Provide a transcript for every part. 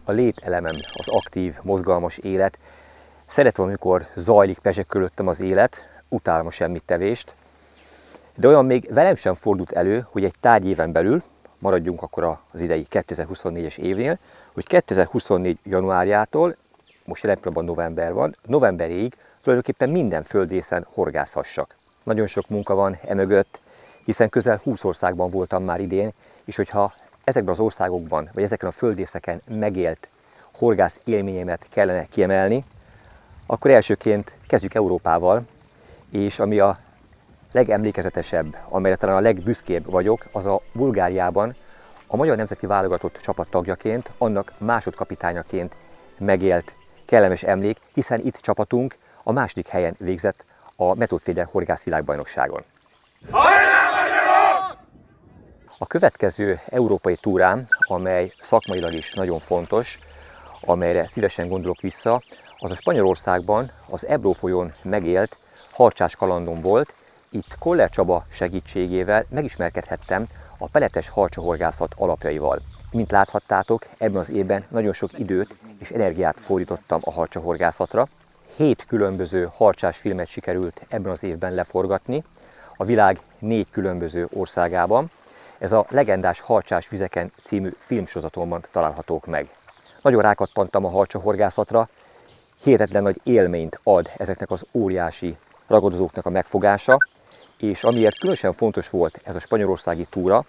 a lételemem, az aktív, mozgalmas élet. Szeretem, amikor zajlik, pezseg körülöttem az élet, utálom a semmittevést. De olyan még velem sem fordult elő, hogy egy tárgyéven belül, maradjunk akkor az idei 2024-es évnél, hogy 2024. januárjától, most jelen pillanatban november van, novemberig tulajdonképpen minden földrészen horgászhassak. Nagyon sok munka van emögött, hiszen közel 20 országban voltam már idén, és hogyha ezekben az országokban, vagy ezeken a földrészeken megélt horgász élményemet kellene kiemelni, akkor elsőként kezdjük Európával, és ami a legemlékezetesebb, amelyre talán a legbüszkébb vagyok, az a Bulgáriában a magyar nemzeti válogatott csapat tagjaként, annak másodkapitányaként megélt kellemes emlék, hiszen itt csapatunk a második helyen végzett a Metódféder horgászvilágbajnokságon. A következő európai túrám, amely szakmailag is nagyon fontos, amelyre szívesen gondolok vissza, az a Spanyolországban az Ebro folyón megélt harcsás kalandom volt. Itt Koller Csaba segítségével megismerkedhettem a peletes harcsahorgászat alapjaival. Mint láthattátok, ebben az évben nagyon sok időt és energiát fordítottam a harcsahorgászatra. 7 különböző harcsás filmet sikerült ebben az évben leforgatni, a világ 4 különböző országában. Ez a Legendás Harcsás Vizeken című filmsorozatomban találhatók meg. Nagyon rákattantam a harcsahorgászatra, hihetetlen nagy élményt ad ezeknek az óriási ragadozóknak a megfogása, és amiért különösen fontos volt ez a spanyolországi túra,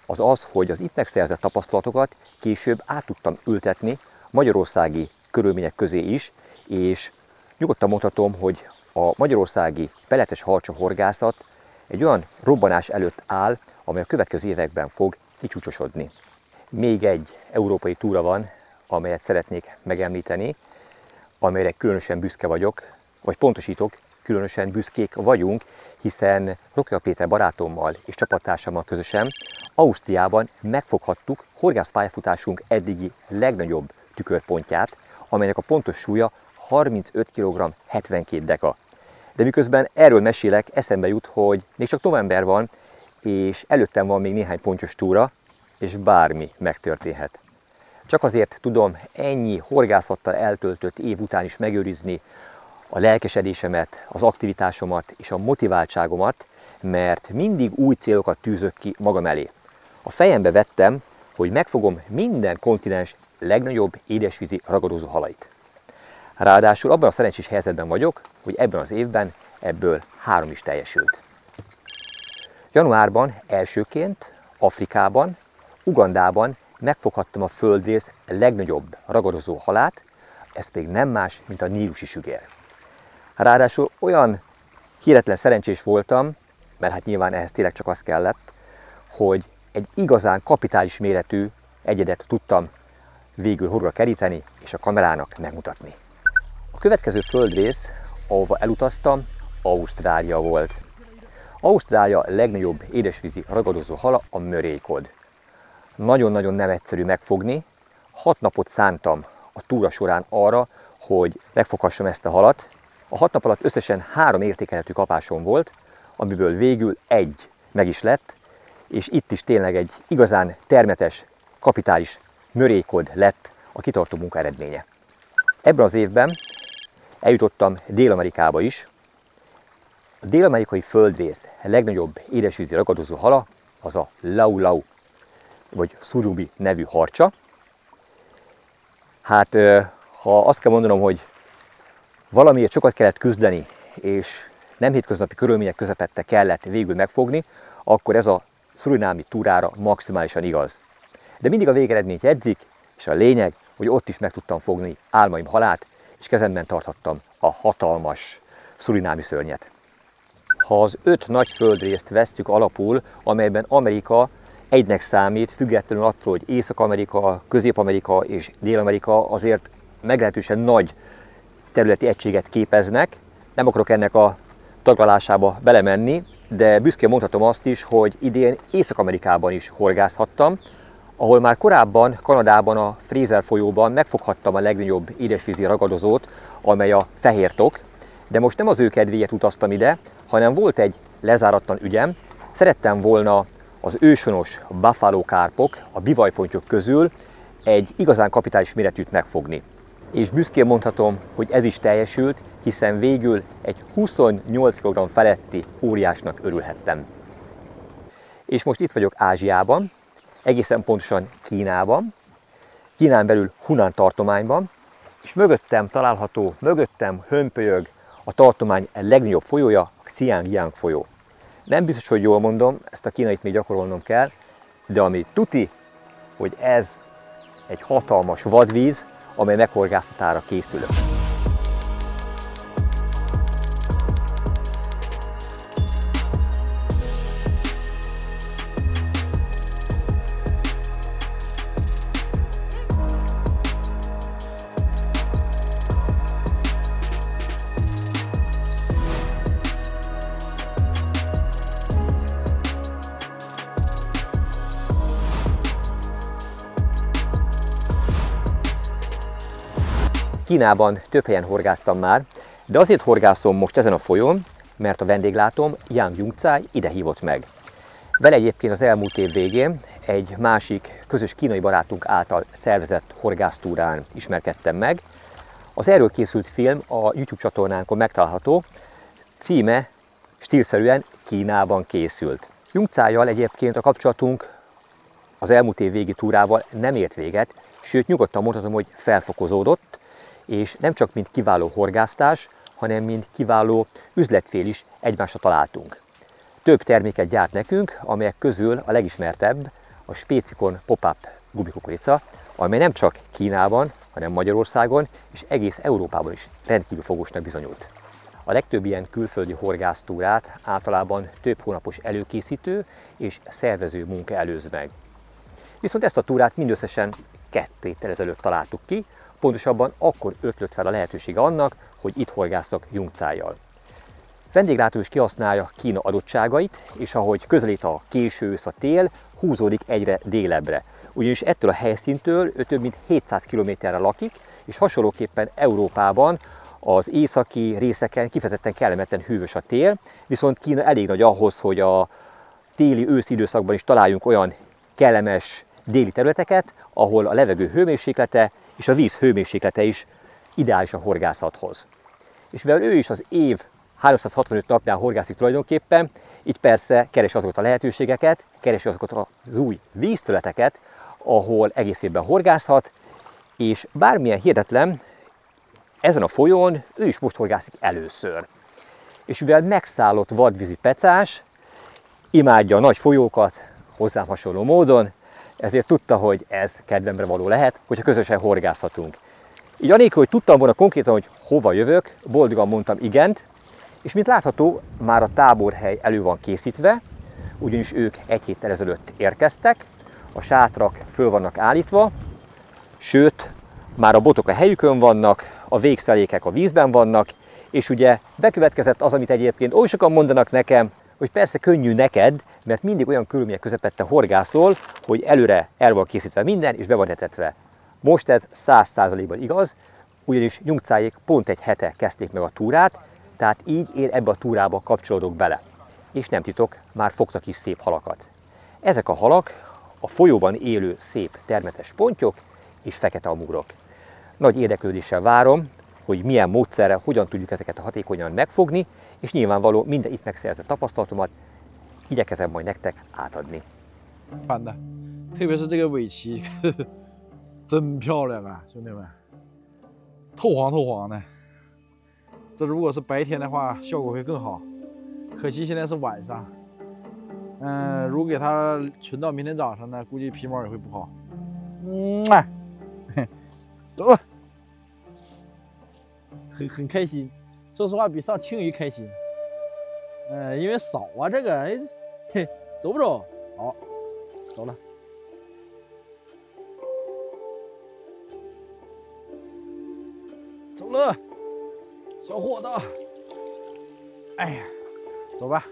az az, hogy az itt megszerzett tapasztalatokat később át tudtam ültetni magyarországi körülmények közé is, és nyugodtan mondhatom, hogy a magyarországi peletes harcsahorgászat egy olyan robbanás előtt áll, amely a következő években fog kicsúcsosodni. Még egy európai túra van, amelyet szeretnék megemlíteni, amelyre különösen büszke vagyok, vagy pontosítok, különösen büszkék vagyunk, hiszen Rokia Péter barátommal és csapattársammal közösen Ausztriában megfoghattuk horgászpályafutásunk eddigi legnagyobb tükörpontját, amelynek a pontos súlya 35 kg 72 deka. De miközben erről mesélek, eszembe jut, hogy még csak november van, és előttem van még néhány pontyos túra, és bármi megtörténhet. Csak azért tudom ennyi horgászattal eltöltött év után is megőrizni a lelkesedésemet, az aktivitásomat és a motiváltságomat, mert mindig új célokat tűzök ki magam elé. A fejembe vettem, hogy megfogom minden kontinens legnagyobb édesvízi ragadozó halait. Ráadásul abban a szerencsés helyzetben vagyok, hogy ebben az évben ebből 3 is teljesült. Januárban elsőként Afrikában, Ugandában megfoghattam a földrész legnagyobb ragadozó halát, ez pedig nem más, mint a nílusi sügér. Ráadásul olyan hihetetlen szerencsés voltam, mert hát nyilván ehhez tényleg csak az kellett, hogy egy igazán kapitális méretű egyedet tudtam végül horgra keríteni és a kamerának megmutatni. A következő földrész, ahova elutaztam, Ausztrália volt. Ausztrália legnagyobb édesvízi ragadozó hala a murray-kod. Nagyon-nagyon nem egyszerű megfogni. 6 napot szántam a túra során arra, hogy megfoghassam ezt a halat. A 6 nap alatt összesen 3 értékelhető kapásom volt, amiből végül 1 meg is lett, és itt is tényleg egy igazán termetes, kapitális murray-kod lett a kitartó munka eredménye. Ebben az évben eljutottam Dél-Amerikába is. A dél-amerikai földrész legnagyobb édesvízi ragadozó hala az a lau-lau, vagy surubi nevű harcsa. Hát, ha azt kell mondanom, hogy valamiért sokat kellett küzdeni, és nem hétköznapi körülmények közepette kellett végül megfogni, akkor ez a szurinámi túrára maximálisan igaz. De mindig a végeredményt jegyzik, és a lényeg, hogy ott is meg tudtam fogni álmaim halát, és kezemben tarthattam a hatalmas szurinámi szörnyet. Ha az 5 nagy földrészt vesszük alapul, amelyben Amerika egynek számít, függetlenül attól, hogy Észak-Amerika, Közép-Amerika és Dél-Amerika azért meglehetősen nagy területi egységet képeznek. Nem akarok ennek a taglalásába belemenni, de büszkén mondhatom azt is, hogy idén Észak-Amerikában is horgászhattam, ahol már korábban Kanadában a Fraser folyóban megfoghattam a legnagyobb édesvízi ragadozót, amely a fehértok, de most nem az ő kedvéért utaztam ide, hanem volt egy lezáratlan ügyem. Szerettem volna az őshonos buffalo kárpok, a bivajpontyok közül egy igazán kapitális méretűt megfogni. És büszkén mondhatom, hogy ez is teljesült, hiszen végül egy 28 kg feletti óriásnak örülhettem. És most itt vagyok Ázsiában, egészen pontosan Kínában, Kínán belül Hunan tartományban, és mögöttem található, mögöttem hömpölyög a tartomány legnagyobb folyója, a Xiangyang folyó. Nem biztos, hogy jól mondom, ezt a kínait még gyakorolnom kell, de ami tuti, hogy ez egy hatalmas vadvíz, amely meghorgászatára készül. Kínában több helyen horgásztam már, de azért horgászom most ezen a folyón, mert a vendéglátom Yang Jungcai ide hívott meg. Vele egyébként az elmúlt év végén egy másik közös kínai barátunk által szervezett horgásztúrán ismerkedtem meg. Az erről készült film a YouTube csatornánkon megtalálható, címe stílszerűen Kínában készült. Jungcaival egyébként a kapcsolatunk az elmúlt év végi túrával nem ért véget, sőt nyugodtan mondhatom, hogy felfokozódott, és nem csak mint kiváló horgásztás, hanem mint kiváló üzletfél is egymásra találtunk. Több terméket gyárt nekünk, amelyek közül a legismertebb a Spécikon Pop-Up gumikukorica, amely nem csak Kínában, hanem Magyarországon és egész Európában is rendkívül fogosnak bizonyult. A legtöbb ilyen külföldi horgásztúrát általában több hónapos előkészítő és szervező munka előz meg. Viszont ezt a túrát mindösszesen 2 héttel ezelőtt találtuk ki, pontosabban akkor ötlött fel a lehetősége annak, hogy itt horgásztak Jungcaival. Vendéglátó is kihasználja Kína adottságait, és ahogy közelít a késő ősz, a tél, húzódik egyre délebbre. Ugyanis ettől a helyszíntől ő több mint 700 kilométerre lakik, és hasonlóképpen Európában az északi részeken kifejezetten kellemetlen hűvös a tél, viszont Kína elég nagy ahhoz, hogy a téli-őszi időszakban is találjunk olyan kellemes déli területeket, ahol a levegő hőmérséklete és a víz hőmérséklete is ideális a horgászathoz. És mivel ő is az év 365 napján horgászik tulajdonképpen, így persze keresi azokat a lehetőségeket, keresi azokat az új vízterületeket, ahol egész évben horgászhat, és bármilyen hihetetlen, ezen a folyón ő is most horgászik először. És mivel megszállott vadvízi pecás, imádja a nagy folyókat, hozzám hasonló módon, ezért tudta, hogy ez kedvemre való lehet, hogyha közösen horgászhatunk. Így anélkül, hogy tudtam volna konkrétan, hogy hova jövök, boldogan mondtam igent, és mint látható, már a táborhely elő van készítve, ugyanis ők 1 héttel ezelőtt érkeztek, a sátrak föl vannak állítva, sőt, már a botok a helyükön vannak, a végszelékek a vízben vannak, és ugye bekövetkezett az, amit egyébként oly sokan mondanak nekem, hogy persze könnyű neked, mert mindig olyan körülmények közepette horgászol, hogy előre el van készítve minden, és be van etetve. Most ez 100%-ban igaz, ugyanis Jungcaiék pont 1 hete kezdték meg a túrát, tehát így én ebbe a túrába kapcsolódok bele. És nem titok, már fogtak is szép halakat. Ezek a halak a folyóban élő szép termetes pontyok és fekete amúrok. Nagy érdeklődéssel várom, hogy milyen módszerrel, hogyan tudjuk ezeket hatékonyan megfogni, és nyilvánvaló minden itt megszerzett tapasztalatomat igyekezem majd nektek átadni.的，特别是这个尾鳍，真漂亮啊，兄弟们，透黄透黄的。这如果是白天的话，效果会更好。可惜现在是晚上，如果给它存到明天早上呢，估计皮毛也会不好。走吧，很开心，说实话比上青鱼开心。因为少啊，这个，嘿，走不走？好，走了。走了，小伙子。哎呀，走吧。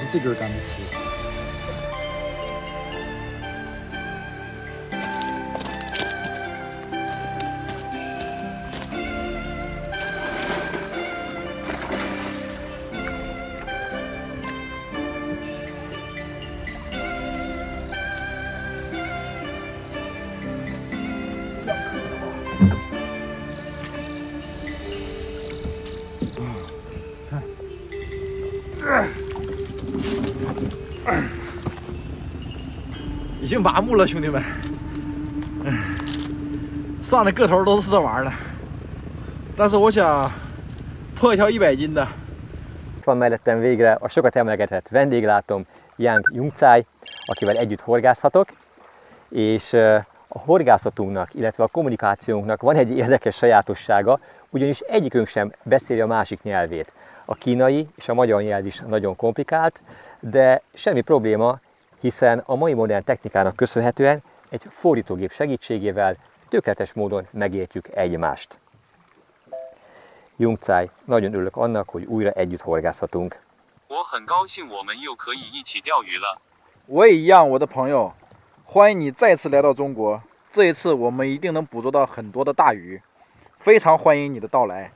是这根干刺。已经麻木了，兄弟们。上的个头都是这玩意儿了，但是我想破一条100斤的。Itt van mellettem végre a sokat emlegetett vendéglátom, Jan Jungcáj, akivel együtt horgászhatok, és a horgászatunknak, illetve a kommunikációnknak van egy érdekes sajátossága, ugyanis egyikünk sem beszéli a másik nyelvét. A kínai és a magyar nyelv is nagyon komplikált, de semmi probléma, hiszen a mai modern technikának köszönhetően egy fordítógép segítségével tökéletes módon megértjük egymást. Jungcáj, nagyon örülök annak, hogy újra együtt horgászhatunk. 我很高兴我们又可以一起钓鱼了。我也一样，我的朋友，欢迎你再次来到中国。这一次我们一定能捕捉到很多的大鱼，非常欢迎你的到来。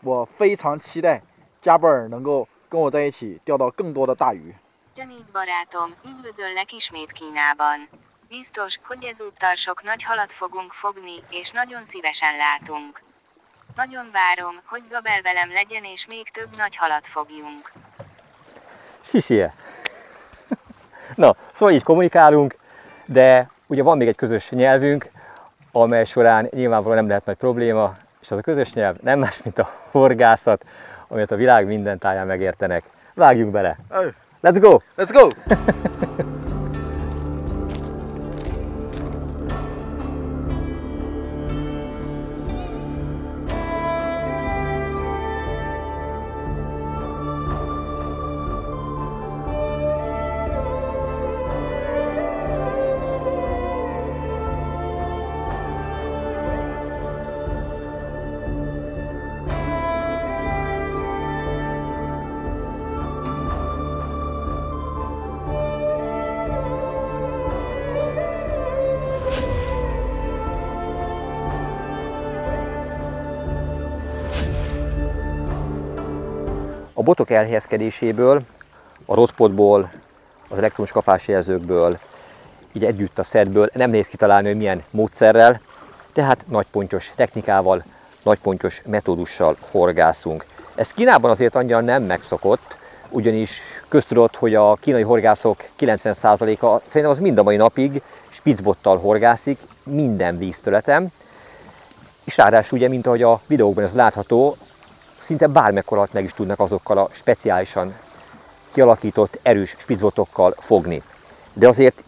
我非常期待加布尔能够跟我在一起钓到更多的大鱼。 Janine barátom, üdvözöllek ismét Kínában. Biztos, hogy ezúttal sok nagy halat fogunk fogni, és nagyon szívesen látunk. Nagyon várom, hogy Gabel velem legyen, és még több nagy halat fogjunk. Sisie! Na, szóval így kommunikálunk, de ugye van még egy közös nyelvünk, amely során nyilvánvalóan nem lehet nagy probléma, és az a közös nyelv nem más, mint a horgászat, amit a világ minden táján megértenek. Vágjunk bele! Let's go! Let's go! A botok elhelyezkedéséből, a rotpotból, az elektromos kapásjelzőkből, így együtt a szedből nem nehéz kitalálni, hogy milyen módszerrel, tehát nagypontyos technikával, nagypontyos metódussal horgászunk. Ez Kínában azért annyira nem megszokott, ugyanis köztudott, hogy a kínai horgászok 90%-a szerintem az mind a mai napig spitzbottal horgászik minden vízterületen, és ráadásul ugye, mint ahogy a videókban ez látható, szinte bármekkorat meg is tudnak azokkal a speciálisan kialakított erős spitzbotokkal fogni. De azért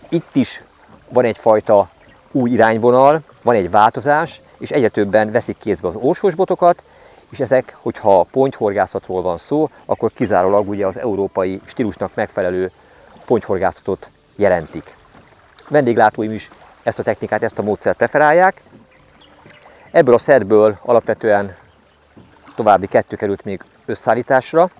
itt is van egyfajta új irányvonal, van egy változás, és egyre többen veszik kézbe az orsós botokat, és ezek, hogyha pontyhorgászatról van szó, akkor kizárólag ugye az európai stílusnak megfelelő pontyhorgászatot jelentik. Vendéglátóim is ezt a technikát, ezt a módszert preferálják. Ebből a szedből alapvetően további 2 került még összeállításra,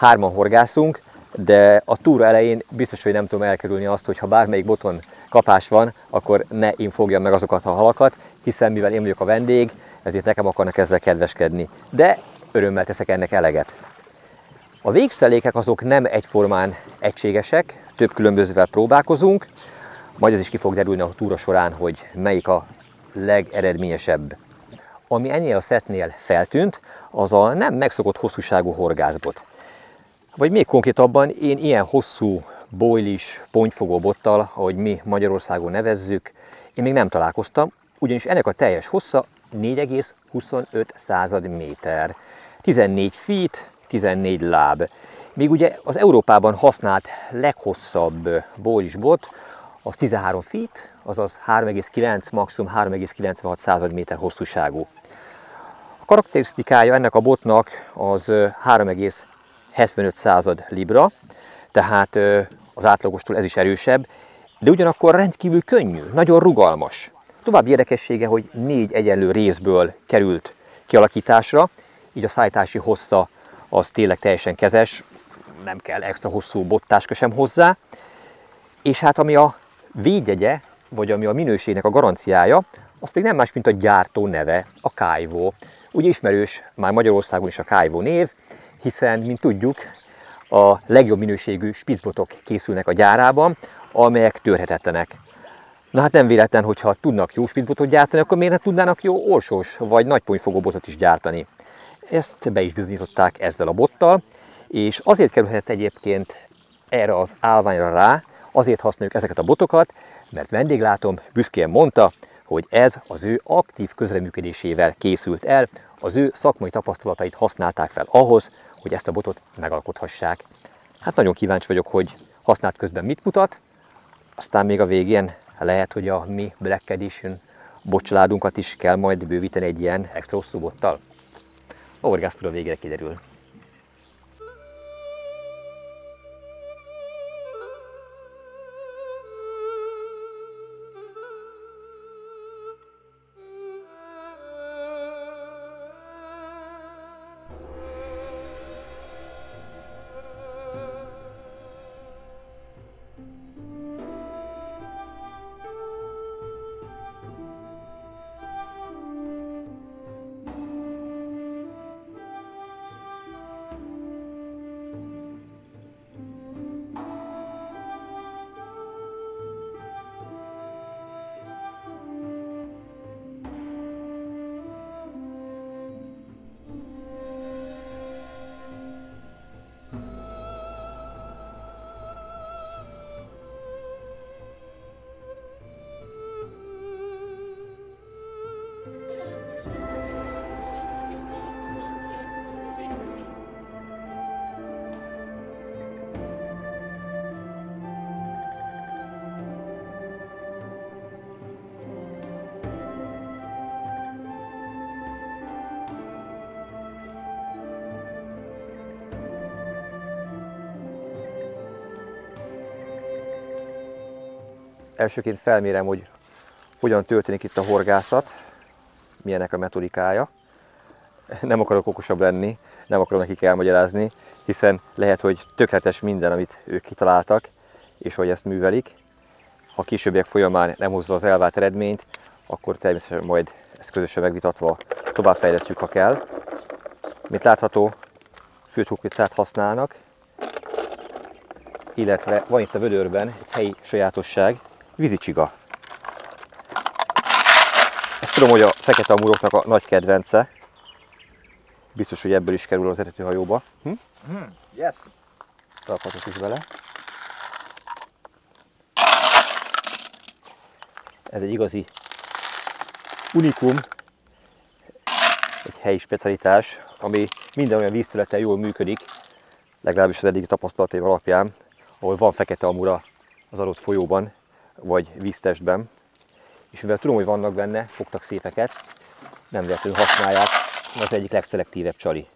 3-an horgászunk, de a túra elején biztos, hogy nem tudom elkerülni azt, hogy ha bármelyik boton kapás van, akkor ne én fogjam meg azokat a halakat, hiszen mivel én vagyok a vendég, ezért nekem akarnak ezzel kedveskedni. De örömmel teszek ennek eleget. A végszelékek azok nem egyformán egységesek, több különbözővel próbálkozunk, majd ez is ki fog derülni a túra során, hogy melyik a legeredményesebb. Ami ennél a szettnél feltűnt, az a nem megszokott hosszúságú horgászbot. Vagy még konkrétabban én ilyen hosszú bojlis pontyfogó bottal, ahogy mi Magyarországon nevezzük, én még nem találkoztam, ugyanis ennek a teljes hossza 4,25 méter, 14 feet, 14 láb. Míg ugye az Európában használt leghosszabb bojlis bot, az 13 feet, azaz 3,9, maximum 3,96 méter hosszúságú. A karakterisztikája ennek a botnak az 3,75 libra, tehát az átlagostól ez is erősebb, de ugyanakkor rendkívül könnyű, nagyon rugalmas. További érdekessége, hogy 4 egyenlő részből került kialakításra, így a szállítási hossza az tényleg teljesen kezes, nem kell extra hosszú bottáska sem hozzá. És hát ami a védjegye, vagy ami a minőségnek a garanciája, az pedig nem más, mint a gyártó neve, a Kaiwo. Ugye ismerős már Magyarországon is a Kaiwo név, hiszen, mint tudjuk, a legjobb minőségű spitzbotok készülnek a gyárában, amelyek törhetetlenek. Na hát nem véletlen, hogyha tudnak jó spitzbotot gyártani, akkor miért ne tudnának jó orsós vagy nagyponyfogó botot is gyártani. Ezt be is bizonyították ezzel a bottal, és azért kerülhet egyébként erre az állványra rá, azért használjuk ezeket a botokat, mert vendéglátom büszkén mondta, hogy ez az ő aktív közreműködésével készült el, az ő szakmai tapasztalatait használták fel ahhoz, hogy ezt a botot megalkothassák. Hát nagyon kíváncsi vagyok, hogy használt közben mit mutat, aztán még a végén lehet, hogy a mi Black Edition botcsaládunkat is kell majd bővíteni egy ilyen extra hosszú bottal. A horgásztól a végére kiderül. Elsőként felmérem, hogy hogyan történik itt a horgászat, milyenek a metodikája. Nem akarok okosabb lenni, nem akarom nekik elmagyarázni, hiszen lehet, hogy tökéletes minden, amit ők kitaláltak, és hogy ezt művelik. Ha a későbbiek folyamán nem hozza az elvárt eredményt, akkor természetesen majd ezt közösen megvitatva továbbfejlesztjük, ha kell. Mint látható, főtt kukoricát használnak, illetve van itt a vödörben egy helyi sajátosság, vízicsiga. Ezt tudom, hogy a fekete amúroknak a nagy kedvence. Biztos, hogy ebből is kerül az etetőhajóba. Yes. Rakhatok is bele. Ez egy igazi unikum, egy helyi specialitás, ami minden olyan vízterületen jól működik, legalábbis az eddigi tapasztalataim alapján, ahol van fekete amura az adott folyóban, vagy víztestben. És mivel tudom, hogy vannak benne, fogtak szépeket, nem véletlenül használják, az egyik legszelektívebb csali.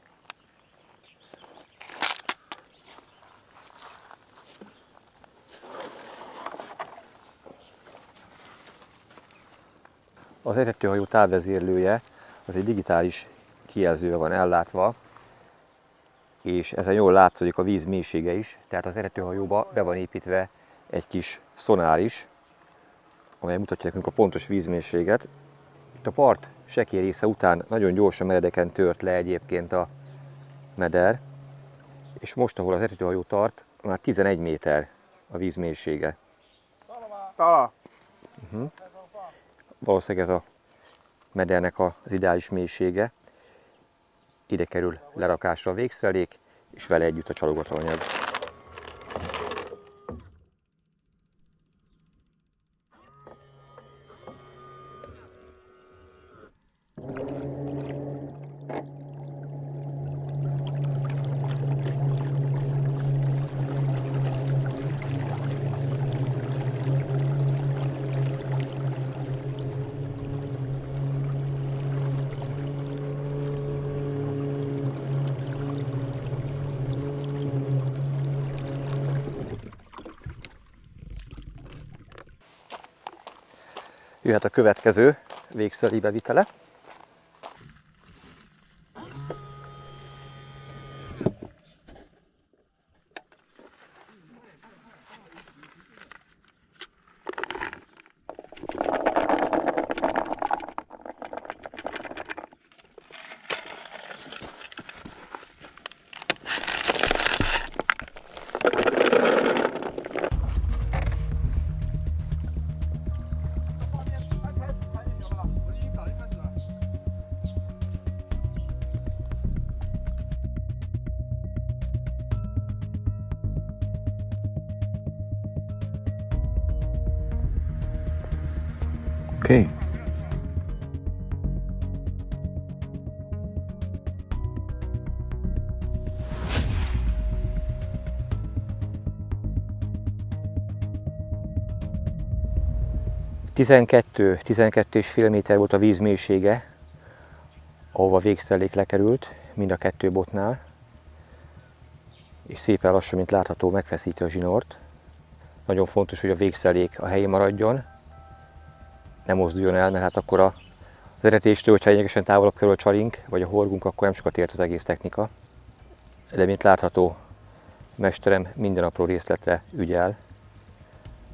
Az etetőhajó távvezérlője az egy digitális kijelzővel van ellátva, és ezen jól látszik a víz mélysége is, tehát az etetőhajóba be van építve egy kis szonár is, amely mutatja nekünk a pontos vízmélységet. Itt a part sekély része után nagyon gyorsan meredeken tört le egyébként a meder, és most, ahol az etetőhajó tart, már 11 méter a vízmélysége. Valószínűleg ez a medernek az ideális mélysége. Ide kerül lerakásra a végszerelék, és vele együtt a csalogatóanyag. Jöhet a következő végszeri bevitele. Okay. ...12,5 méter volt a víz mélysége, ahova a végszellék lekerült, mind a kettő botnál, és szépen lassan, mint látható, megfeszíti a zsinort. Nagyon fontos, hogy a végszellék a helyén maradjon, ne mozduljon el, mert hát akkor az eredetéstől, hogyha lényegesen távolabb kerül a csalink, vagy a horgunk, akkor nem sokat ért az egész technika. De mint látható, mesterem minden apró részletre ügyel.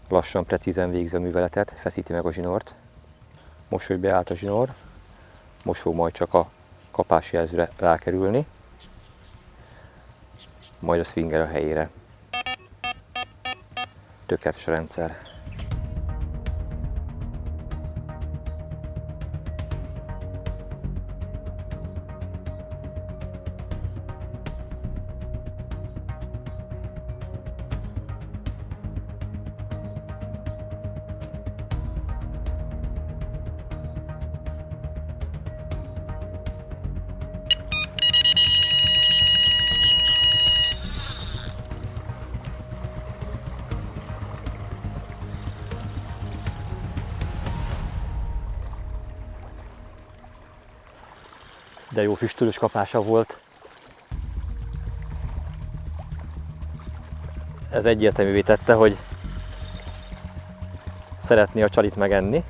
Lassan, precízen végzi a műveletet, feszíti meg a zsinort. Most, hogy beállt a zsinór, most fog majd csak a kapásjelzőre rákerülni, majd a swinger a helyére. Tökéletes a rendszer. De jó füstölős kapása volt. Ez egyértelművé tette, hogy szeretné a csalit megenni.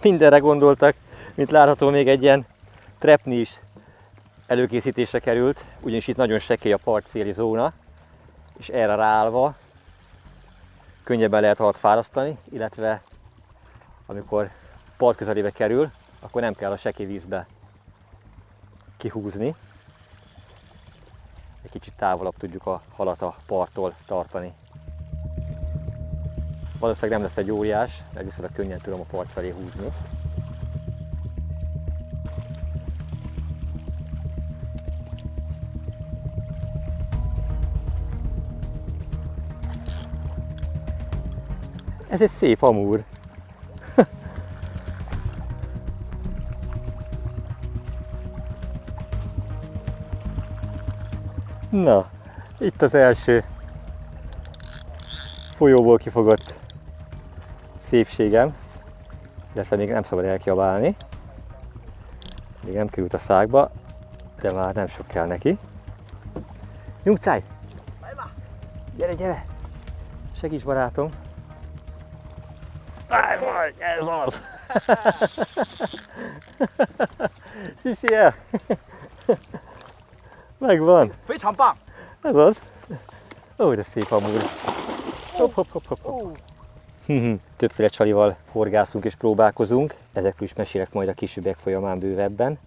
Mindenre gondoltak, mint látható, még egy ilyen trepni is előkészítésre került, ugyanis itt nagyon sekély a partszéli zóna, és erre ráállva könnyebben lehet alatt fárasztani, illetve amikor part közelébe kerül, akkor nem kell a sekély vízbe kihúzni. Egy kicsit távolabb tudjuk a halat a parttól tartani. Valószínűleg nem lesz egy óriás, mert viszonylag könnyen tudom a part felé húzni. Ez egy szép amúr. Na, itt az első folyóból kifogott szépségem, illetve még nem szabad elkiabálni. Még nem került a szákba, de már nem sok kell neki. Nyugcáj! Gyere, gyere! Segíts, barátom! Ez az! Sisi el! Megvan! 非常棒! Ez az! Ó, de szép amúr! Hopp, hopp, hopp, hopp, hopp. Többféle csalival horgászunk és próbálkozunk, ezekről is mesélek majd a későbbiek folyamán bővebben.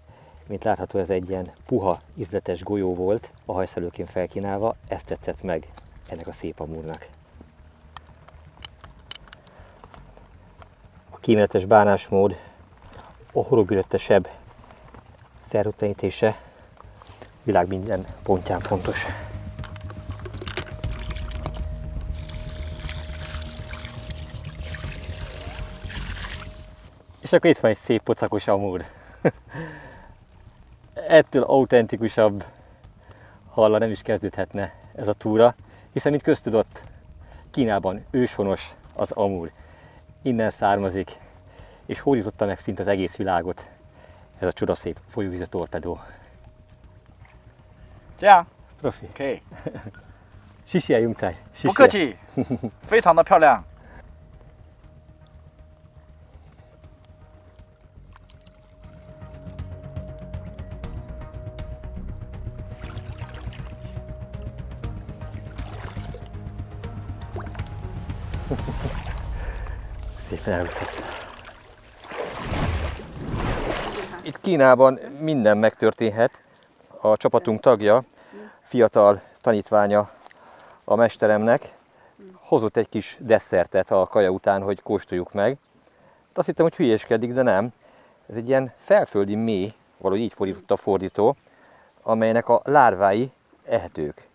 Mint látható, ez egy ilyen puha, ízletes golyó volt, a hajszelőként felkínálva, ezt tetszett meg ennek a szép amúrnak. A kíméletes bánásmód, a horogüröttesebb szervtenítése világ minden pontján fontos. És akkor itt van egy szép pocakos amúr. Ettől autentikusabb hallal nem is kezdődhetne ez a túra, hiszen mint köztudott, Kínában őshonos az amúr. Innen származik, és hódította meg szinte az egész világot ez a csodaszép folyóvízi torpedó. 这样 Profi. 可以， Sisia, Jungcai. 不客气，非常的漂亮。 Szépen elúszott. Itt Kínában minden megtörténhet. A csapatunk tagja, fiatal tanítványa a mesteremnek. Hozott egy kis desszertet a kaja után, hogy kóstoljuk meg. Azt hittem, hogy hülyéskedik, de nem. Ez egy ilyen felföldi méh, valahogy így fordította a fordító, amelynek a lárvái ehetők.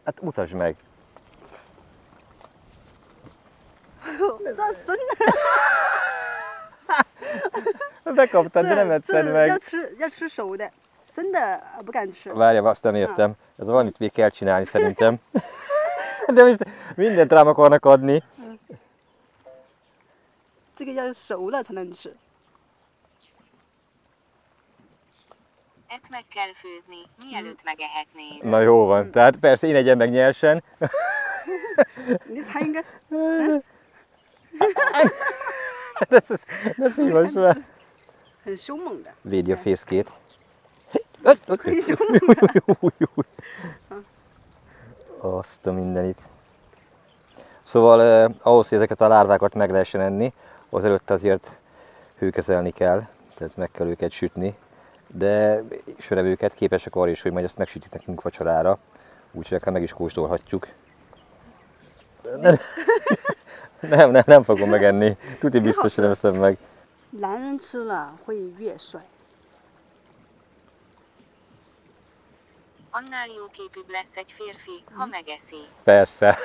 Hát mutasd meg! Bekaptad, de nem etszed meg. 要吃熟的，生的不敢吃。 Várja, azt nem értem. Ez valamit még kell csinálni szerintem. De most mindent rám akarnak adni. 这个要熟了才能吃。 Ezt meg kell főzni, mielőtt megehetnéd. Na jó van, tehát persze én egyem meg nyersen. 你猜应该 Ne szívas fel. 很凶猛的。 Védj a fészkét. Azt a mindenit. Szóval ahhoz, hogy ezeket a lárvákat meg lehessen enni, azelőtt azért hőkezelni kell, tehát meg kell őket sütni. De sörevőket képesek arra is, hogy majd ezt megsütik nekünk vacsorára, úgyhogy akár meg is kóstolhatjuk. Nem fogom megenni. Tuti biztos, hogy nem eszem meg. 男人吃了会越帅。 Annál jóképűbb lesz egy férfi, ha megeszi. Persze.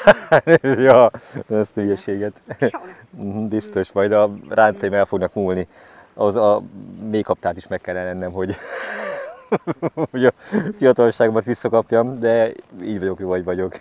Ja, ezt hülyeséget. 漂亮。 Biztos, majd a ráncaim el fognak múlni. Az a méhkaptát is meg kellene ennem, hogy, hogy a fiatalságomat visszakapjam, de így vagyok, jó vagy vagyok.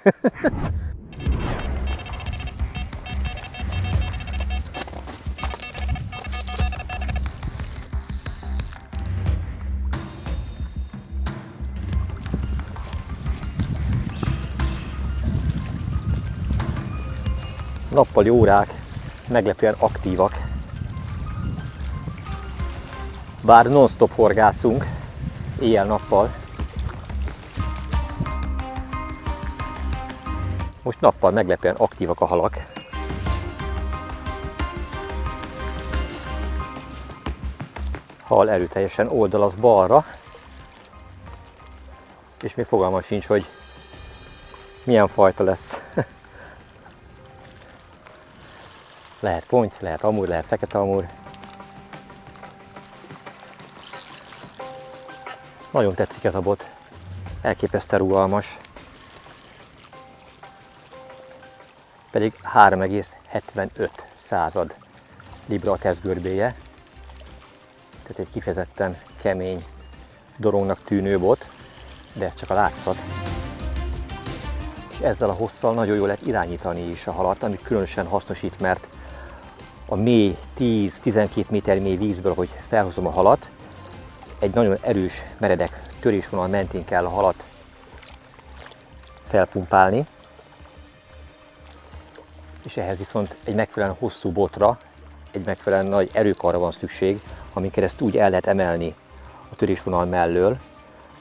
Nappali órák meglepően aktívak. Bár non-stop horgászunk, éjjel-nappal. Most nappal meglepően aktívak a halak. Hal erőteljesen oldalaz balra, és még fogalmam sincs, hogy milyen fajta lesz. Lehet ponty, lehet amúr, lehet fekete amúr. Nagyon tetszik ez a bot. Elképesztően rugalmas. Pedig 3,75 libra a tesztgörbéje. Tehát egy kifejezetten kemény dorongnak tűnő bot, de ez csak a látszat. És ezzel a hosszal nagyon jól lehet irányítani is a halat, ami különösen hasznos itt, mert a mély 10-12 méter mély vízből, hogy felhozom a halat, egy nagyon erős, meredek törésvonal mentén kell a halat felpumpálni, és ehhez viszont egy megfelelően hosszú botra, egy megfelelően nagy erőkarra van szükség, amin keresztül úgy el lehet emelni a törésvonal mellől,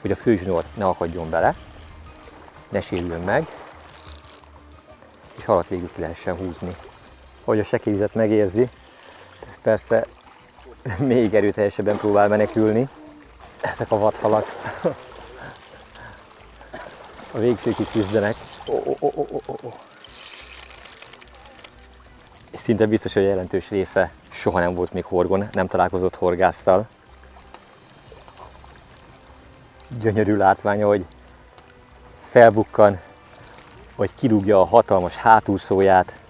hogy a főzsinór ne akadjon bele, ne sérüljön meg, és halat végül ki lehessen húzni. Ahogy a sekélyvizet megérzi, persze még erőteljesebben próbál menekülni. Ezek a vadhalak a végsőkig küzdenek. És szinte biztos, hogy a jelentős része soha nem volt még horgon, nem találkozott horgásszal. Gyönyörű látványa, hogy felbukkan, vagy kirúgja a hatalmas hátúszóját,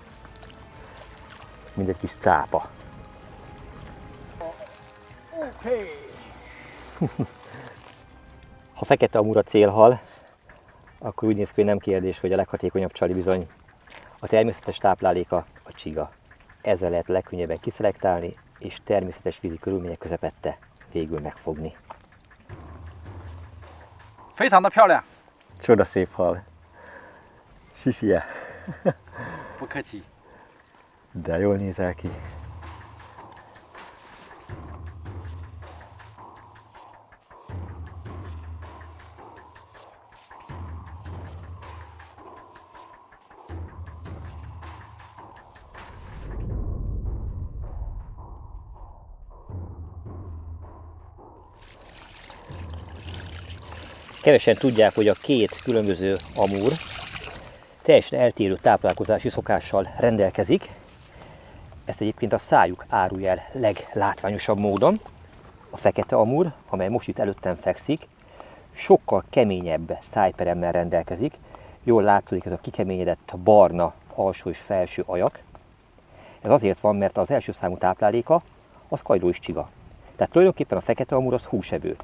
mint egy kis cápa. Ha fekete amúr a célhal, akkor úgy néz ki, hogy nem kérdés, hogy a leghatékonyabb csali bizony a természetes tápláléka a csiga. Ezzel lehet legkönnyebben kiszelektálni, és természetes vízi körülmények közepette végül megfogni. 非常的漂亮。 Csodaszép hal. Sisie. 不客气。 De jól nézel ki. Kevesen tudják, hogy a két különböző amúr teljesen eltérő táplálkozási szokással rendelkezik. Ezt egyébként a szájuk árulja el leglátványosabb módon. A fekete amúr, amely most itt előttem fekszik, sokkal keményebb szájperemmel rendelkezik. Jól látszik ez a kikeményedett barna alsó és felső ajak. Ez azért van, mert az első számú tápláléka az kagyló és csiga. Tehát tulajdonképpen a fekete amúr az húsevő.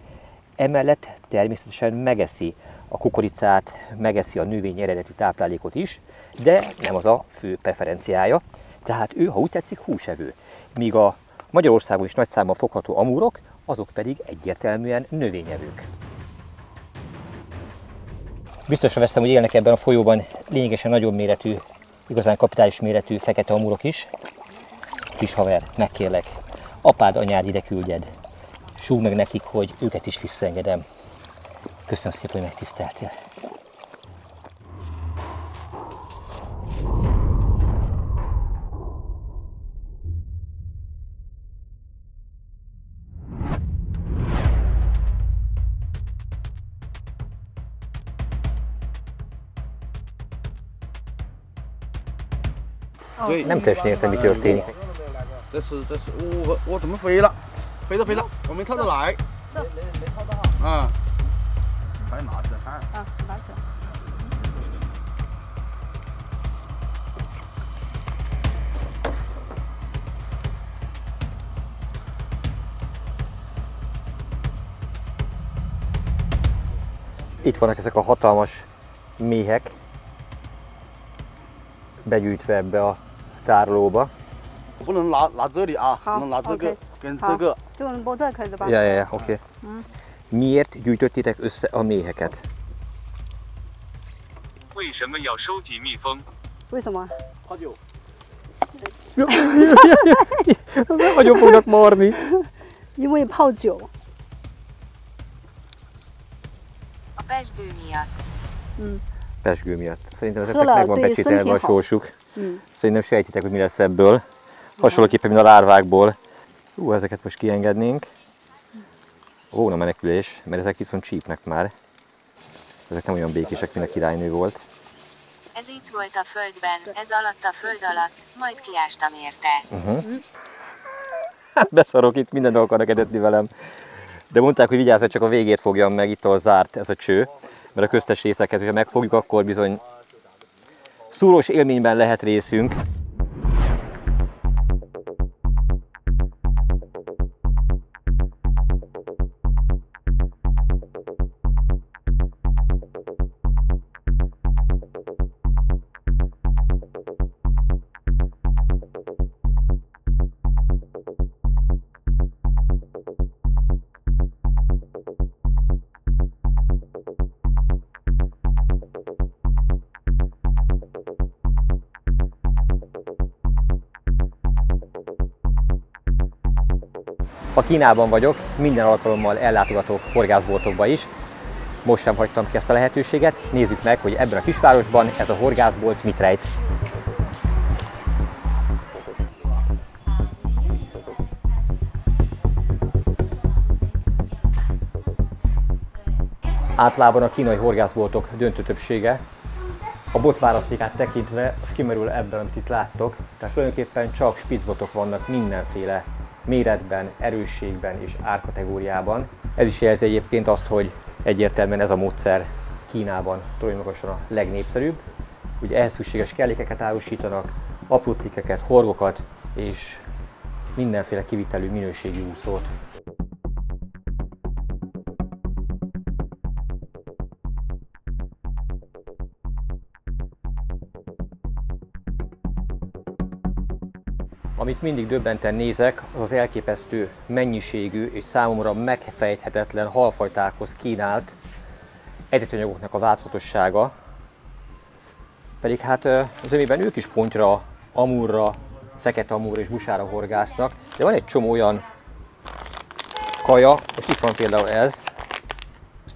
Emellett természetesen megeszi a kukoricát, megeszi a növény eredeti táplálékot is, de nem az a fő preferenciája. Tehát ő, ha úgy tetszik, húsevő. Míg a Magyarországon is nagy számban fogható amúrok, azok pedig egyértelműen növényevők. Biztosra veszem, hogy élnek ebben a folyóban lényegesen nagyobb méretű, igazán kapitális méretű fekete amúrok is. Kis haver, megkérlek, apád, anyád ide küldjed. Súgd meg nekik, hogy őket is visszaengedem. Köszönöm szépen, hogy megtiszteltél. Nem teljesen értem, mi történik. 我准备飞了，飞了，我没套着来。啊，还拿着看。啊，拿起来。 Itt vannak ezek a hatalmas méhek, begyűjtve ebbe a tárolóba. 不能拿这里啊，好能拿这个 OK 跟这个。 就摸这可以的吧？ Ja, oké. Miért gyűjtöttétek össze a méheket? 为什么要收集蜜蜂？ 为什么？ 泡酒。 Nagyon fognak marni. 因为泡酒。 A pezsgő miatt. Pezsgő miatt. Szerintem ezeknek Hölel, meg van tőle becsételve a szöntén sorsuk. Szerintem sejtitek, hogy mi lesz ebből. Hasonlóképpen, mint a lárvákból. Ezeket most kiengednénk. Ó, na menekülés, mert ezek viszont csípnek már. Ezek nem olyan békések, mint a királynő volt. Ez itt volt a földben, ez alatt a föld alatt, majd kiástam érte. Hát beszarok, itt mindent akarnak edetni velem. De mondták, hogy vigyázz, hogy csak a végét fogjam meg, itt a zárt ez a cső. Mert a köztes részeket, hogyha megfogjuk, akkor bizony szúrós élményben lehet részünk. Ha Kínában vagyok, minden alkalommal ellátogatok horgászboltokba is. Most sem hagytam ki ezt a lehetőséget. Nézzük meg, hogy ebben a kisvárosban ez a horgászbolt mit rejt. Általában a kínai horgászboltok döntő többsége a botválasztékát tekintve kimerül ebben, amit itt láttok. Tehát tulajdonképpen csak spicbotok vannak mindenféle méretben, erősségben és árkategóriában. Ez is jelzi egyébként azt, hogy egyértelműen ez a módszer Kínában tulajdonképpen a legnépszerűbb. Ugye ehhez szükséges kellékeket árusítanak, apró cikkeket, horgokat és mindenféle kivitelű minőségi úszót. Amit mindig döbbenten nézek, az az elképesztő mennyiségű és számomra megfejthetetlen halfajtákhoz kínált etetőanyagoknak a változatossága. Pedig hát az ömében ők is pontyra, amúrra, fekete amúrra és busára horgásznak, de van egy csomó olyan kaja, most itt van például ez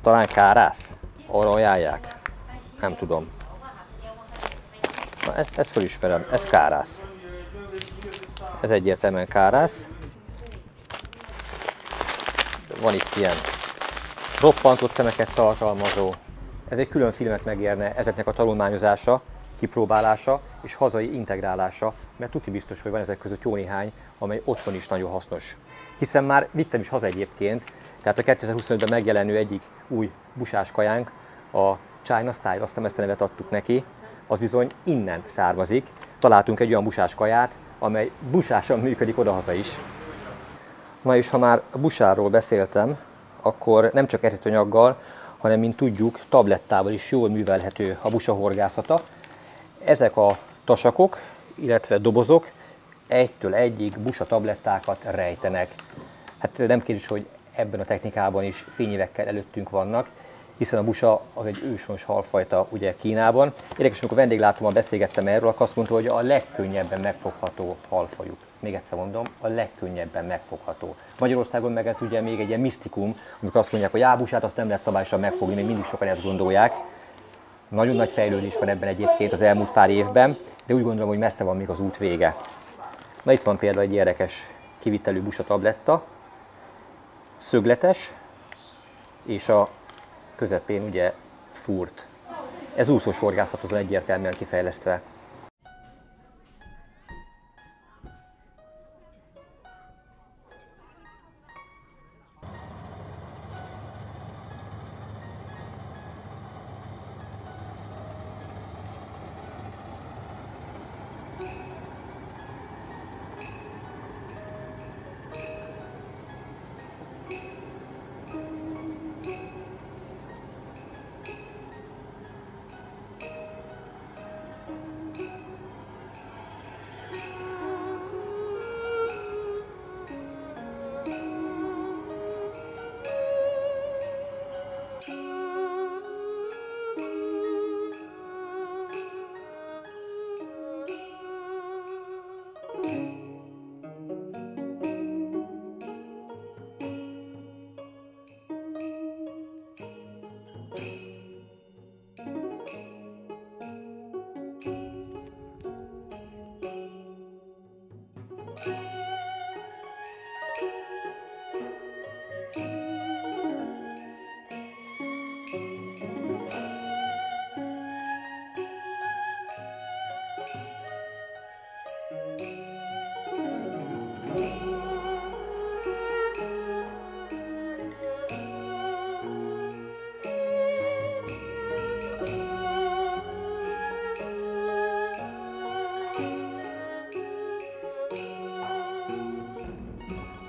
talán kárász, arra ajánlják, nem tudom. Na, ezt felismerem, ez kárász. Ez egyértelműen kárász. Van itt ilyen roppantott szemeket tartalmazó. Ez egy külön filmet megérne ezeknek a tanulmányozása, kipróbálása és hazai integrálása, mert tuti biztos, hogy van ezek között jó néhány, amely otthon is nagyon hasznos. Hiszen már vittem is haza egyébként, tehát a 2025-ben megjelenő egyik új busás kajánk, a China Style, azt hiszem ezt a nevet adtuk neki, az bizony innen származik. Találtunk egy olyan busás kaját, amely busásan működik odahaza is. Na és ha már a busáról beszéltem, akkor nem csak eredetanyaggal, hanem mint tudjuk, tablettával is jól művelhető a busahorgászata. Ezek a tasakok, illetve dobozok egytől egyig busa tablettákat rejtenek. Hát nem kérdés, hogy ebben a technikában is fényévekkel előttünk vannak, hiszen a busa az egy őshonos halfajta ugye Kínában. Érdekes, amikor vendéglátóban beszélgettem erről, akkor azt mondta, hogy a legkönnyebben megfogható halfajuk. Még egyszer mondom, a legkönnyebben megfogható. Magyarországon meg ez ugye még egy ilyen misztikum, amikor azt mondják, hogy busát azt nem lehet szabályosan megfogni, még mindig sokan ezt gondolják. Nagyon nagy fejlődés van ebben egyébként az elmúlt pár évben, de úgy gondolom, hogy messze van még az út vége. Na itt van például egy érdekes kivitelű busa tabletta, szögletes, és a közepén ugye furt. Ez úszós horgászathoz van egyértelműen kifejlesztve.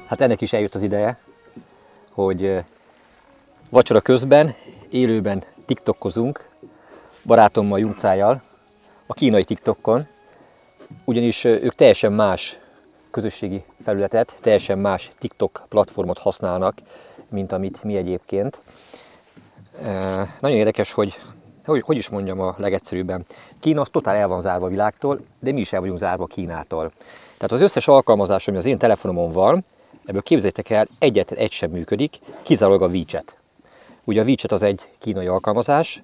Hát ennek is eljött az ideje, hogy vacsora közben élőben tiktokkozunk barátommal, Jungcájjal, a kínai TikTokon, ugyanis ők teljesen más közösségi felületet, teljesen más TikTok platformot használnak, mint amit mi egyébként. Nagyon érdekes, hogy is mondjam a legegyszerűbben. Kína az totál el van zárva a világtól, de mi is el vagyunk zárva Kínától. Tehát az összes alkalmazás, ami az én telefonomon van, ebből képzeljétek el, egyetlen egy sem működik, kizárólag a WeChat. Ugye a WeChat az egy kínai alkalmazás,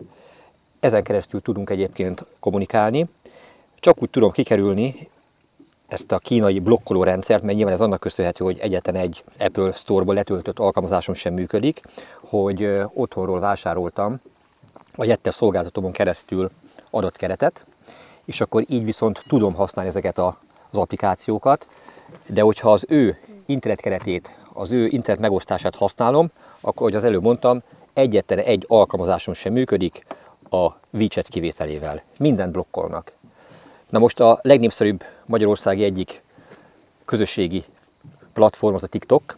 ezen keresztül tudunk egyébként kommunikálni. Csak úgy tudom kikerülni ezt a kínai blokkoló rendszert, mert nyilván ez annak köszönhető, hogy egyetlen egy Apple Store-ból letöltött alkalmazásom sem működik, hogy otthonról vásároltam a Yettel szolgáltatómon keresztül adatkeretet, és akkor így viszont tudom használni ezeket az applikációkat, de hogyha az ő internetkeretét, az ő internet megosztását használom, akkor, ahogy az előbb mondtam, egyetlen egy alkalmazásom sem működik a WeChat kivételével. Mindent blokkolnak. Na most a legnépszerűbb magyarországi egyik közösségi platform az a TikTok,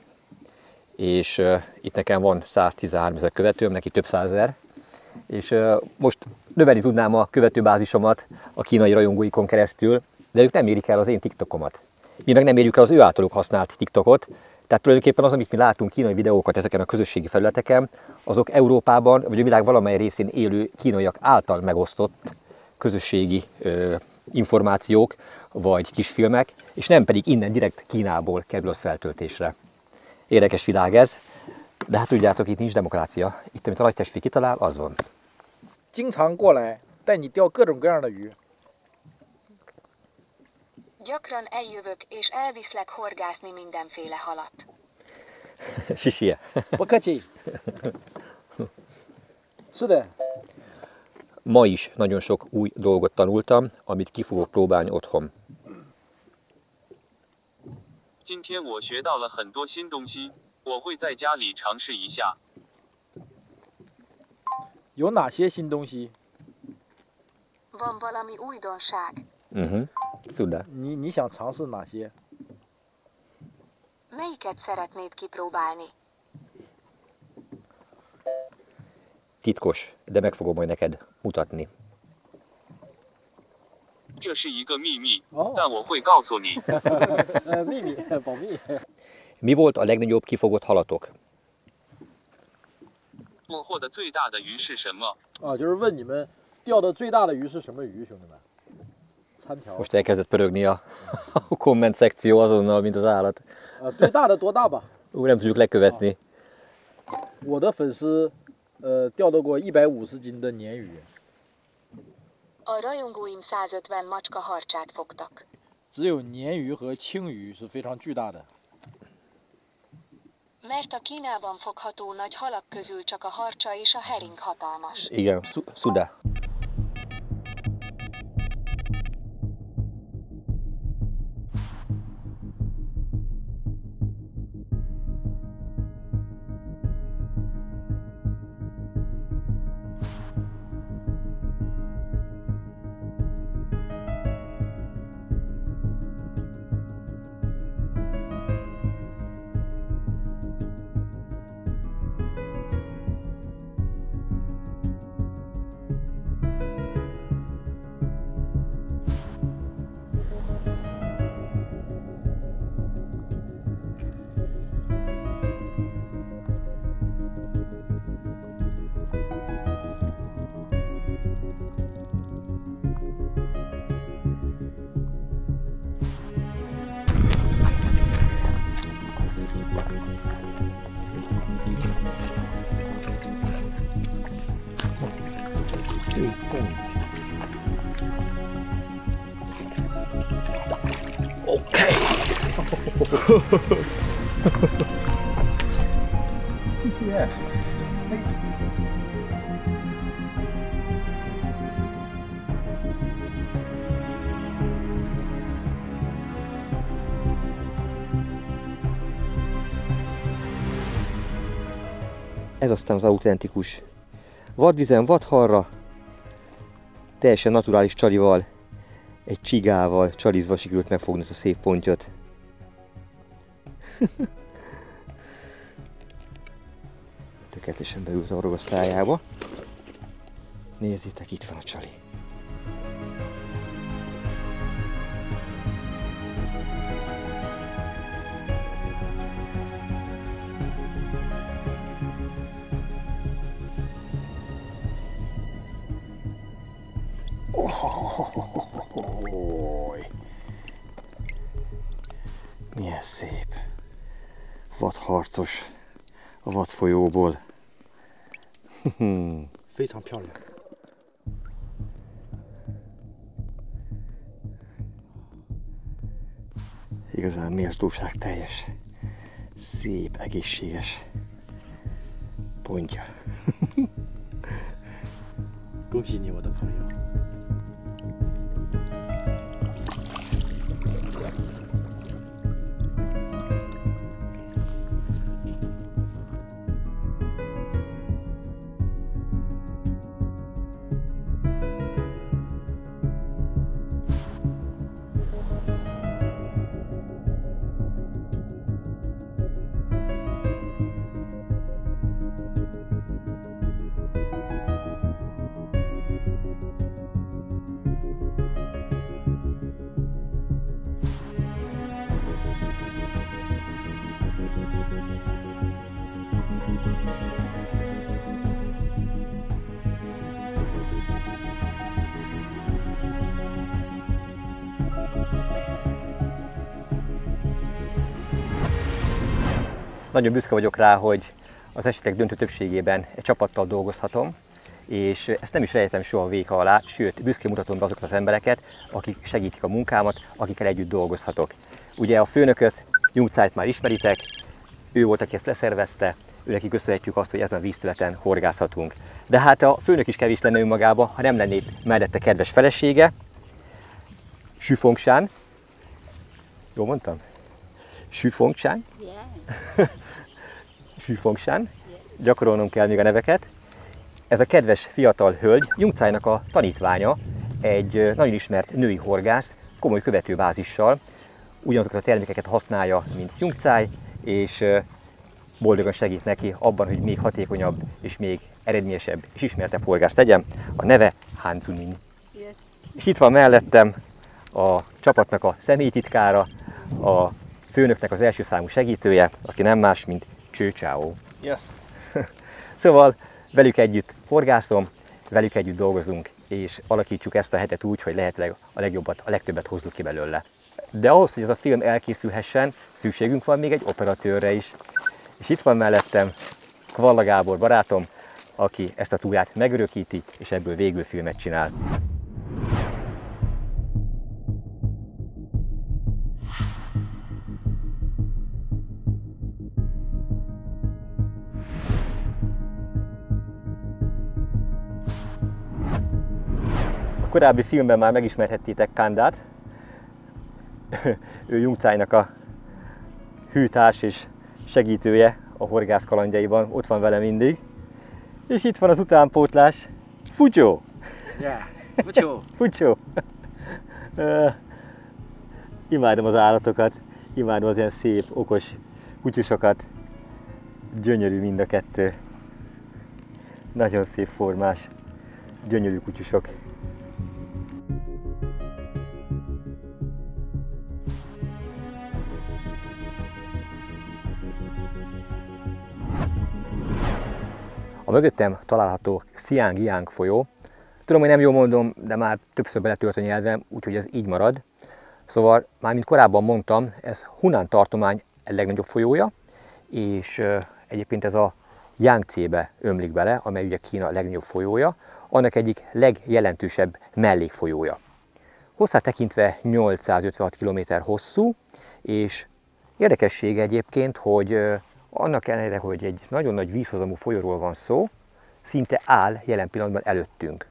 és itt nekem van 113 000 követőm, neki több százezer, és most növelni tudnám a követőbázisomat a kínai rajongóikon keresztül, de ők nem érik el az én TikTokomat. Mi meg nem érjük el az ő általuk használt TikTokot, tehát tulajdonképpen az, amit mi látunk kínai videókat ezeken a közösségi felületeken, azok Európában, vagy a világ valamely részén élő kínaiak által megosztott közösségi információk, vagy kisfilmek, és nem pedig innen direkt Kínából kerül az feltöltésre. Érdekes világ ez, de hát tudjátok, itt nincs demokrácia. Itt, amit a nagy testvér kitalál, az van. 经常过来带你钓各种各样的鱼。 Gyakran eljövök és elviszlek horgászni mindenféle halat. Sisie. 不客气。是的。 Ma is nagyon sok új dolgot tanultam, amit ki fogok próbálni otthon. 今天我学到了很多新东西，我会在家里尝试一下。有哪些新东西？ Van valami újdonság. Szuda. 你想尝试哪些？ Melyiket szeretnéd kipróbálni? Titkos, de meg fogom majd neked mutatni. 这是一个秘密，但我会告诉你。秘密，保密。 Mi volt a legnagyobb kifogott halatok? 我获得最大的鱼是什么？ 啊，就是问你们钓的最大的鱼是什么鱼，兄弟们？餐条。 Most elkezdett pörögni a komment szekció azonnal, mint az állat. 最大的多大吧？ Úgy nem tudjuk lekövetni. 我的粉丝，钓到过150斤的鲶鱼。 A rajongóim 150 macska harcsát fogtak. 只有鲶鱼和青鱼是非常巨大的。 Mert a Kínában fogható nagy halak közül csak a harcsa és a hering hatalmas. Igen, Szuda. Okay. Yeah. Ez aztán az autentikus vadvizen, vadhalra, teljesen naturális csalival, egy csigával csalizva sikerült megfogni ezt a szép pontyot. Tökéletesen beült a orvos szájába. Nézzétek, itt van a csali. Milyen szép vadharcos a vadfolyóból. 非常漂亮。 Igazán méltóság teljes, szép, egészséges pontja. 恭喜你，我的朋友。 Nagyon büszke vagyok rá, hogy az esetek döntő többségében egy csapattal dolgozhatom, és ezt nem is rejtem soha véka alá, sőt, büszkén mutatom be azokat az embereket, akik segítik a munkámat, akikkel együtt dolgozhatok. Ugye a főnököt, Jungcájt már ismeritek, ő volt, aki ezt leszervezte, őneki köszönhetjük azt, hogy ezen a vízterületen horgászhatunk. De hát a főnök is kevés lenne önmagában, ha nem lenné mellette kedves felesége, Xu Fengshan. Jól mondtam? Xu Fengshan? Yeah. Xu Fengshan. Gyakorolnom kell még a neveket. Ez a kedves fiatal hölgy Jungcainak a tanítványa, egy nagyon ismert női horgász, komoly követőbázissal. Ugyanazokat a termékeket használja, mint Jungcai, és boldogan segít neki abban, hogy még hatékonyabb és még eredményesebb és ismertebb horgász legyen. A neve Han Zuning. Yes. És itt van mellettem a csapatnak a személytitkára, a főnöknek az első számú segítője, aki nem más, mint Chő Chao. Yes. Szóval velük együtt horgászom, velük együtt dolgozunk, és alakítjuk ezt a hetet úgy, hogy lehetőleg a legjobbat, a legtöbbet hozzuk ki belőle. De ahhoz, hogy ez a film elkészülhessen, szükségünk van még egy operatőrre is. És itt van mellettem Kvalla Gábor barátom, aki ezt a túrát megörökíti, és ebből végül filmet csinál. A korábbi filmben már megismerhettétek Kandát. Ő Jungcainak a hűtárs és segítője a horgász kalandjaiban, ott van vele mindig. És itt van az utánpótlás, Fucho. Yeah. Fucho. Fucho. Imádom az állatokat, imádom az ilyen szép, okos kutyusokat. Gyönyörű mind a kettő. Nagyon szép formás, gyönyörű kutyusok. A mögöttem található Xiang-Yang folyó. Tudom, hogy nem jól mondom, de már többször beletört a nyelvem, úgyhogy ez így marad. Szóval, már mint korábban mondtam, ez Hunan tartomány legnagyobb folyója, és egyébként ez a Yangtze-be ömlik bele, amely ugye Kína legnagyobb folyója, annak egyik legjelentősebb mellékfolyója. Hosszát tekintve 856 km hosszú, és érdekessége egyébként, hogy annak ellenére, hogy egy nagyon nagy vízhozamú folyóról van szó, szinte áll jelen pillanatban előttünk.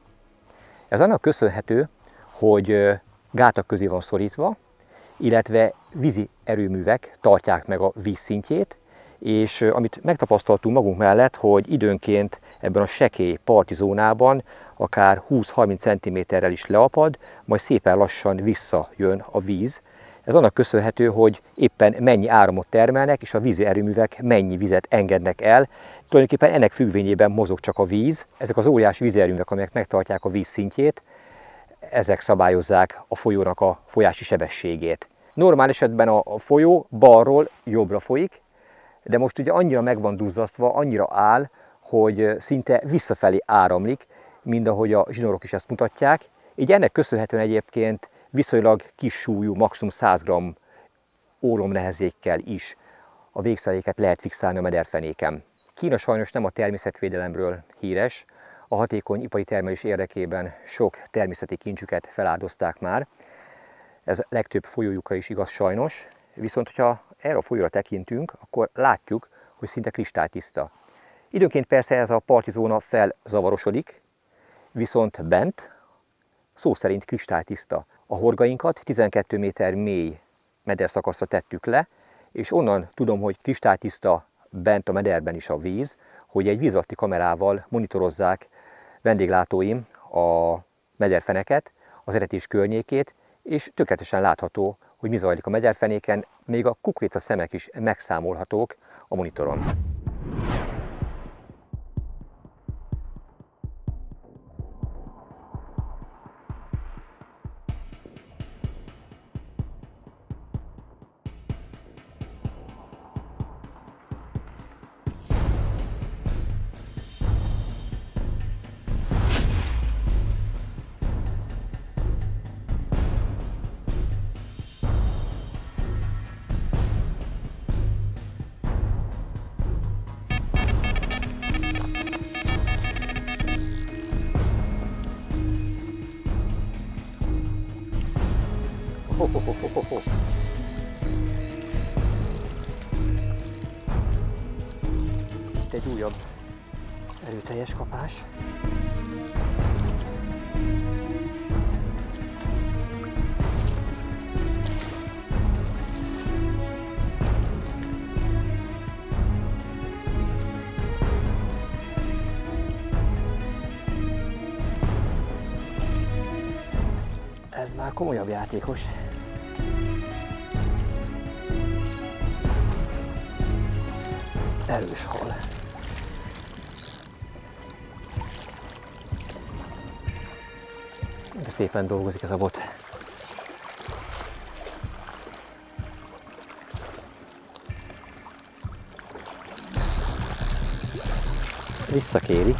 Ez annak köszönhető, hogy gátak közé van szorítva, illetve vízi erőművek tartják meg a vízszintjét, és amit megtapasztaltunk magunk mellett, hogy időnként ebben a sekély parti zónában akár 20-30 cm-rel is leapad, majd szépen lassan visszajön a víz. Ez annak köszönhető, hogy éppen mennyi áramot termelnek, és a vízi erőművek mennyi vizet engednek el. Tulajdonképpen ennek függvényében mozog csak a víz. Ezek az óriási vízi erőművek, amelyek megtartják a víz szintjét, ezek szabályozzák a folyónak a folyási sebességét. Normál esetben a folyó balról jobbra folyik, de most ugye annyira meg van duzzasztva, annyira áll, hogy szinte visszafelé áramlik, mind ahogy a zsinórok is ezt mutatják. Így ennek köszönhetően egyébként viszonylag kis súlyú, maximum 100 g óromnehezékkel is a végszeléket lehet fixálni a mederfenéken. Kína sajnos nem a természetvédelemről híres, a hatékony ipari termelés érdekében sok természeti kincsüket feláldozták már. Ez legtöbb folyójukra is igaz sajnos, viszont hogyha erre a folyóra tekintünk, akkor látjuk, hogy szinte kristálytiszta. Időnként persze ez a parti zóna felzavarosodik, viszont bent szó szerint kristálytiszta. A horgainkat 12 méter mély mederszakaszra tettük le, és onnan tudom, hogy kristálytiszta bent a mederben is a víz, hogy egy víz alatti kamerával monitorozzák vendéglátóim a mederfeneket, az etetés környékét, és tökéletesen látható, hogy mi zajlik a mederfenéken, még a kukorica szemek is megszámolhatók a monitoron. Itt egy újabb Erőteljes kapás. Ez már komolyabb játékos. Erős hal. De szépen dolgozik ez a bot. Visszakéri.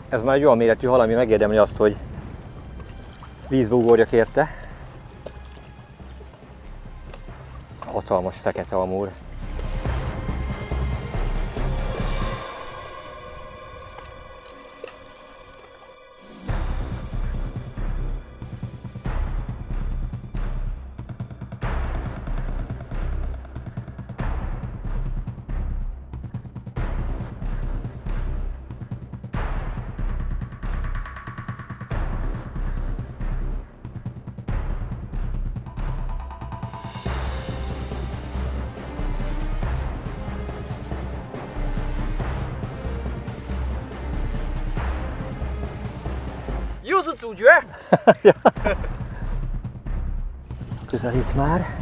Ez már egy olyan méretű hal, ami megérdemli azt, hogy vízbe ugorjak érte. Hatalmas fekete amúr. Közelít már.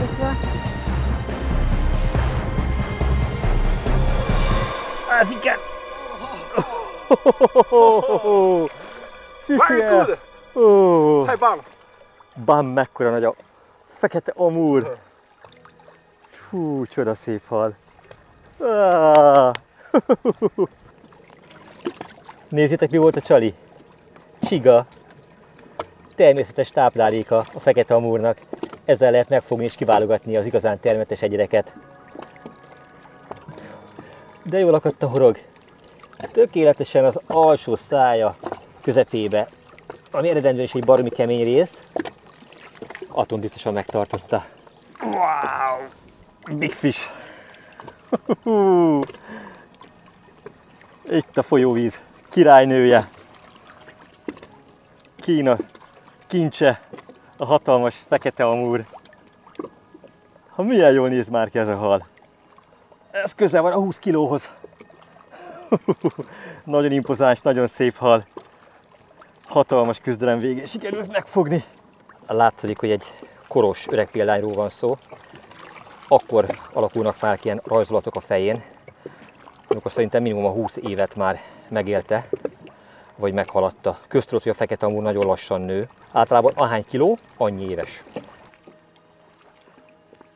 Itt van. Ez igen! Very good! Hey, bam! Bam, mekkora nagy a fekete amúr! Hú, csodaszép hal! Nézzétek, mi volt a csali! Csiga! Természetes tápláléka a fekete amúrnak. Ezzel lehet megfogni és kiválogatni az igazán termetes egyedeket. De jól akadt a horog. Tökéletesen az alsó szája közepébe, ami eredendően is egy baromi kemény rész. Atom biztosan megtartotta. Wow! Big fish! Itt a folyóvíz királynője. Kína kincse, a hatalmas fekete amúr. Ha milyen jól néz már ki ez a hal. Ez közel van a 20 kilóhoz. Nagyon impozáns, nagyon szép hal. Hatalmas küzdelem végén sikerült megfogni. Látszik, hogy egy koros öreg példányról van szó. Akkor alakulnak már ilyen rajzolatok a fején, amikor szerintem minimum a 20 évet már megélte, vagy meghaladta. Köztudott, hogy a fekete amúr nagyon lassan nő. Általában ahány kiló, annyi éves.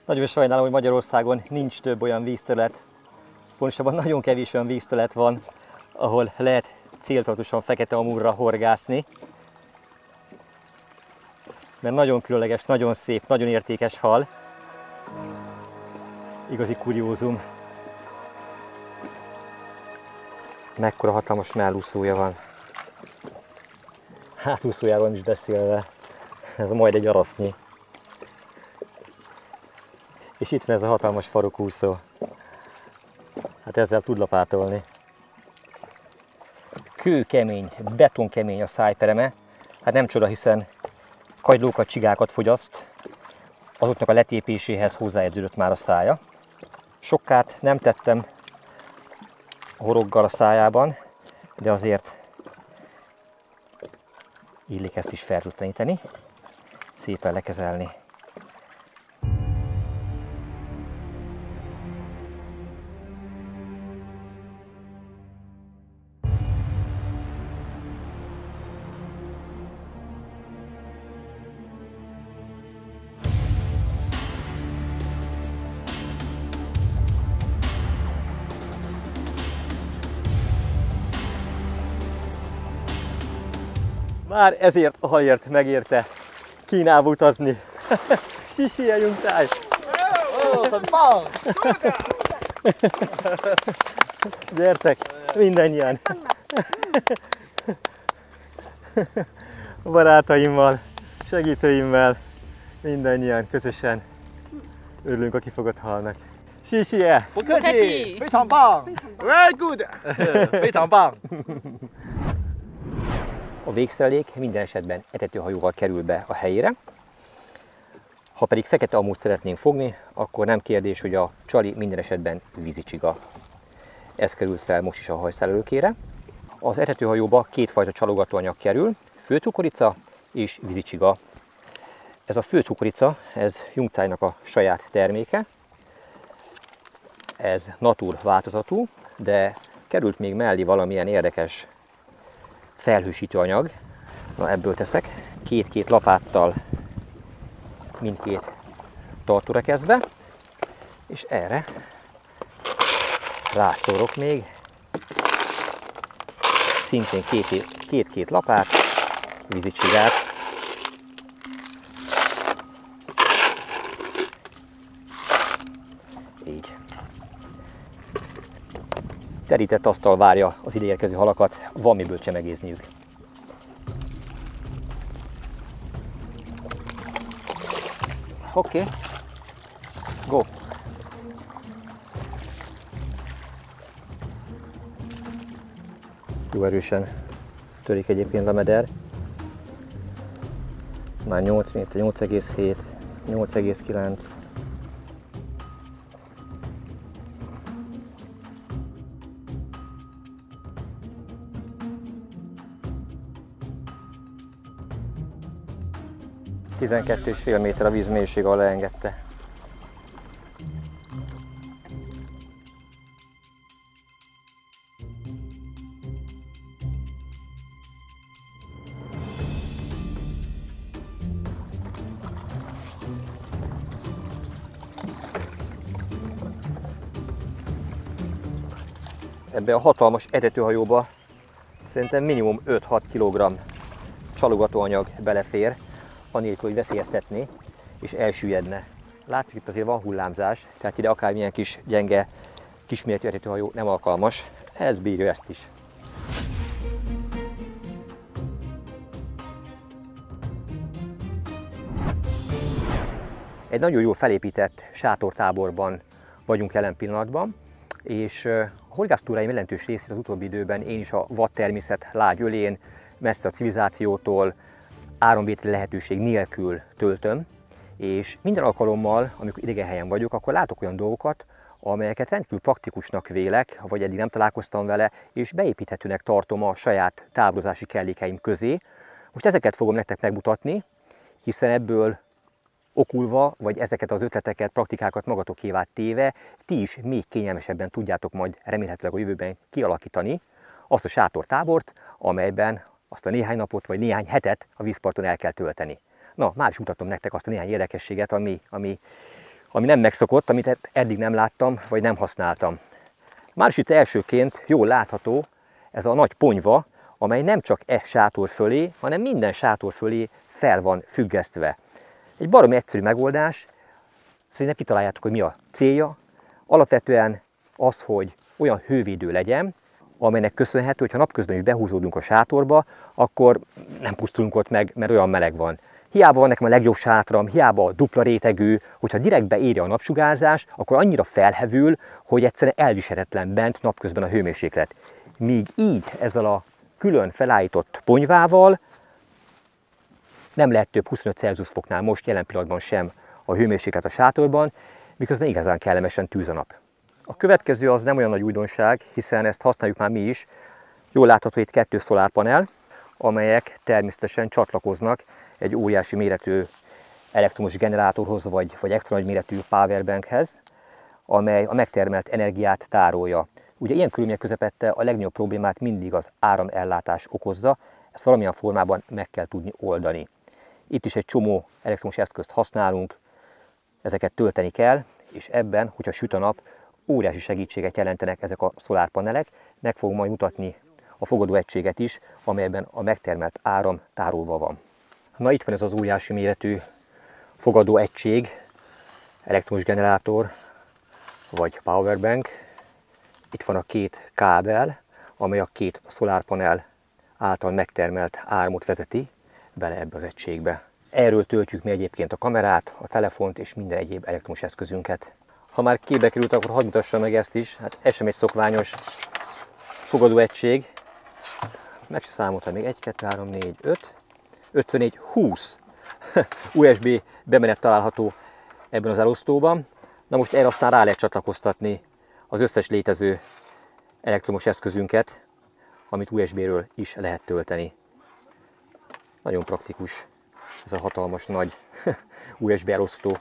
Nagyon sajnálom, hogy Magyarországon nincs több olyan vízterület, pontosabban nagyon kevés olyan vízterület van, ahol lehet céltudatosan fekete amúrra horgászni. Mert nagyon különleges, nagyon szép, nagyon értékes hal. Igazi kuriózum. Mekkora hatalmas mellúszója van. Hátúszójában is beszélve. Ez majd egy arasznyi. És itt van ez a hatalmas farokúszó. Hát ezzel tud lapátolni. Kőkemény, betonkemény a szájpereme. Hát nem csoda, hiszen kagylókat, csigákat fogyaszt. Azoknak a letépéséhez hozzáedződött már a szája. Sokkát nem tettem a horoggal a szájában, de azért illik ezt is fertőtleníteni, szépen lekezelni. Már ezért a halért megérte Kínába utazni. Sisi a Jungcai! Gyertek, mindannyian! Barátaimmal, segítőimmel, mindannyian közösen örülünk a kifogott halnak. Sisi-e! 不客气，非常棒 ，very good，非常棒。 A végszelék minden esetben etetőhajóval kerül be a helyére. Ha pedig fekete amúrt szeretnénk fogni, akkor nem kérdés, hogy a csali minden esetben vízicsiga. Ez került fel most is a hajszálelőkére. Az etetőhajóba kétfajta csalogatóanyag kerül, főcukorica és vízicsiga. Ez a főcukorica, ez Jungcainak a saját terméke. Ez natur változatú, de került még mellé valamilyen érdekes felhősítő anyag. Na, ebből teszek két-két lapáttal mindkét tartórekeszbe, és erre rászórok még szintén két-két lapát vízicsigát. Így. Terített asztal várja az ideérkező halakat, van miből csemegézniük. Oké, go! Jó erősen törik egyébként a meder. Már 8 méter, 8,7, 8,9. ,5 méter a víz mélység, ahol leengedte. Ebbe a hatalmas etetőhajóba szerintem minimum 5-6 kg csalogatóanyag belefér, anélkül, hogy veszélyeztetné és elsüllyedne. Látszik, itt azért van hullámzás, tehát ide akármilyen kis gyenge, kisméretű etetőhajó nem alkalmas. Ez bírja ezt is. Egy nagyon jól felépített sátortáborban vagyunk jelen pillanatban, és a horgásztúráim jelentős részét az utóbbi időben én is a vad természet lágy ölén, messze a civilizációtól, áramvételi lehetőség nélkül töltöm, és minden alkalommal, amikor idegen helyen vagyok, akkor látok olyan dolgokat, amelyeket rendkívül praktikusnak vélek, vagy eddig nem találkoztam vele, és beépíthetőnek tartom a saját táborozási kellékeim közé. Most ezeket fogom nektek megmutatni, hiszen ebből okulva, vagy ezeket az ötleteket, praktikákat magatokévá téve, ti is még kényelmesebben tudjátok majd remélhetőleg a jövőben kialakítani azt a sátortábort, amelyben azt a néhány napot vagy néhány hetet a vízparton el kell tölteni. Na, már is mutatom nektek azt a néhány érdekességet, ami nem megszokott, amit eddig nem láttam, vagy nem használtam. Már is itt elsőként jól látható ez a nagy ponyva, amely nem csak sátor fölé, hanem minden sátor fölé fel van függesztve. Egy baromi egyszerű megoldás, szerintem kitaláljátok, hogy mi a célja. Alapvetően az, hogy olyan hővédő legyen, amelynek köszönhető, hogy ha napközben is behúzódunk a sátorba, akkor nem pusztulunk ott meg, mert olyan meleg van. Hiába van nekem a legjobb sátram, hiába a dupla rétegű, hogyha direktbe éri a napsugárzás, akkor annyira felhevül, hogy egyszerűen elviselhetetlen bent napközben a hőmérséklet. Míg így ezzel a külön felállított ponyvával nem lehet több 25 Celsius foknál most jelen pillanatban sem a hőmérséklet a sátorban, miközben igazán kellemesen tűz a nap. A következő az nem olyan nagy újdonság, hiszen ezt használjuk már mi is. Jól látható itt 2 szolárpanel, amelyek természetesen csatlakoznak egy óriási méretű elektromos generátorhoz, vagy extra nagy méretű powerbankhez, amely a megtermelt energiát tárolja. Ugye ilyen körülmények közepette a legnagyobb problémát mindig az áramellátás okozza, ezt valamilyen formában meg kell tudni oldani. Itt is egy csomó elektromos eszközt használunk, ezeket tölteni kell, és ebben, hogyha süt a nap, óriási segítséget jelentenek ezek a szolárpanelek. Meg fogom majd mutatni a fogadó egységet is, amelyben a megtermelt áram tárolva van. Na, itt van ez az óriási méretű fogadó egység, elektromos generátor vagy powerbank. Itt van a két kábel, amely a két szolárpanel által megtermelt áramot vezeti bele ebbe az egységbe. Erről töltjük mi egyébként a kamerát, a telefont és minden egyéb elektromos eszközünket. Ha már képbe került, akkor hadd mutassam meg ezt is. Hát ez sem egy szokványos fogadóegység. Meg se számoltam még. 1, 2, 3, 4, 5, 5, 20 USB bemenet található ebben az elosztóban. Na most erre aztán rá lehet csatlakoztatni az összes létező elektromos eszközünket, amit USB-ről is lehet tölteni. Nagyon praktikus ez a hatalmas nagy USB elosztó.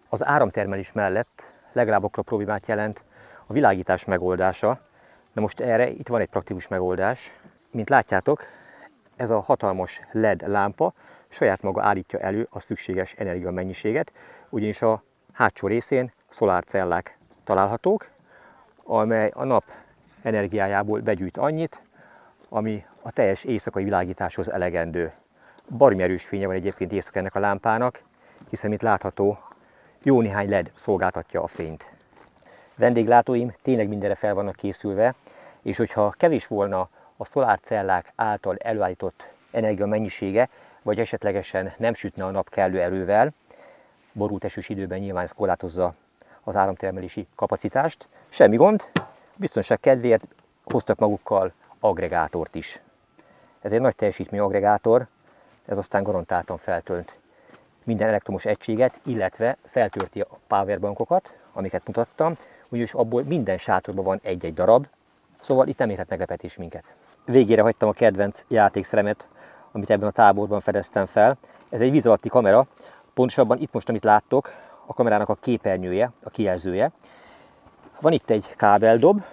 Az áramtermelés mellett legalább akkora problémát jelent a világítás megoldása. Na most erre itt van egy praktikus megoldás. Mint látjátok, ez a hatalmas LED lámpa saját maga állítja elő a szükséges energiamennyiséget, ugyanis a hátsó részén szolárcellák találhatók, amely a nap energiájából begyűjt annyit, ami a teljes éjszakai világításhoz elegendő. Baromi erős fénye van egyébként éjszaka ennek a lámpának, hiszen mint látható, jó néhány LED szolgáltatja a fényt. Vendéglátóim tényleg mindenre fel vannak készülve, és hogyha kevés volna a szolárcellák által előállított energia mennyisége, vagy esetlegesen nem sütne a nap kellő erővel, borult esős időben nyilván ez korlátozza az áramtermelési kapacitást, semmi gond, biztonság kedvéért hoztak magukkal aggregátort is. Ez egy nagy teljesítményű aggregátor, ez aztán garantáltan feltölt minden elektromos egységet, illetve feltölti a powerbankokat, amiket mutattam, úgyis abból minden sátorban van egy-egy darab, szóval itt nem érhet meglepetés minket. Végére hagytam a kedvenc játékszeremet, amit ebben a táborban fedeztem fel. Ez egy víz alatti kamera, pontosabban itt most, amit láttok, a kamerának a képernyője, a kijelzője. Van itt egy kábeldob,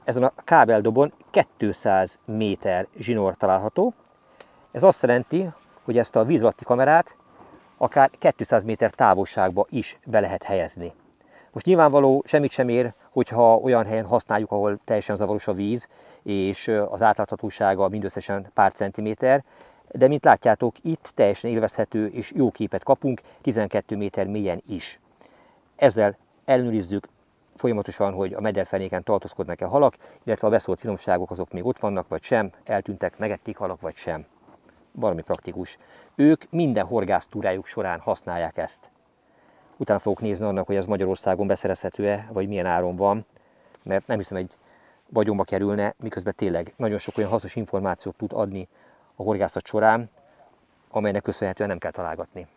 ezen a kábeldobon 200 méter zsinór található. Ez azt jelenti, hogy ezt a víz alatti kamerát akár 200 méter távolságba is be lehet helyezni. Most nyilvánvaló semmit sem ér, hogyha olyan helyen használjuk, ahol teljesen zavaros a víz, és az átláthatósága mindösszesen pár centiméter, de mint látjátok, itt teljesen élvezhető és jó képet kapunk, 12 méter mélyen is. Ezzel ellenőrizzük folyamatosan, hogy a mederfenéken tartózkodnak-e halak, illetve a beszólt finomságok azok még ott vannak, vagy sem, eltűntek, megették halak, vagy sem. Valami praktikus. Ők minden horgásztúrájuk során használják ezt. Utána fogok nézni annak, hogy ez Magyarországon beszerezhető-e, vagy milyen áron van, mert nem hiszem, egy vagyonba kerülne, miközben tényleg nagyon sok olyan hasznos információt tud adni a horgászat során, amelynek köszönhetően nem kell találgatni.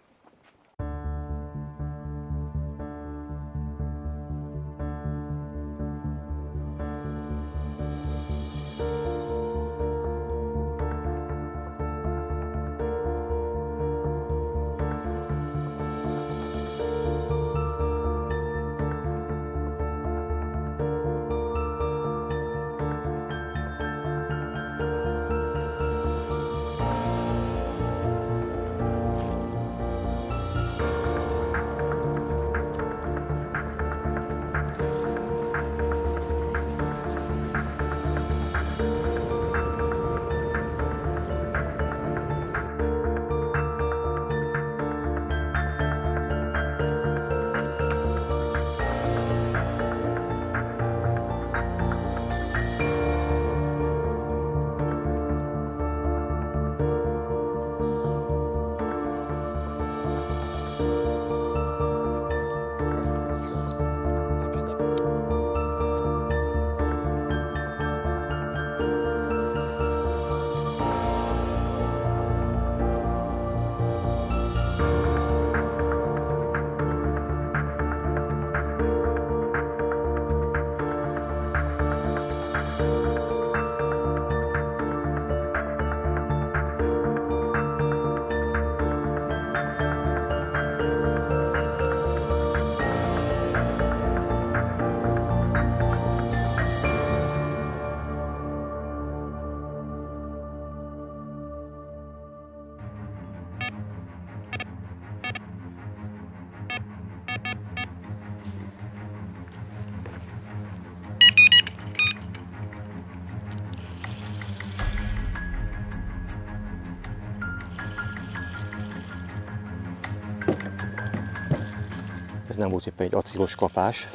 nem volt éppen egy acélos kapás.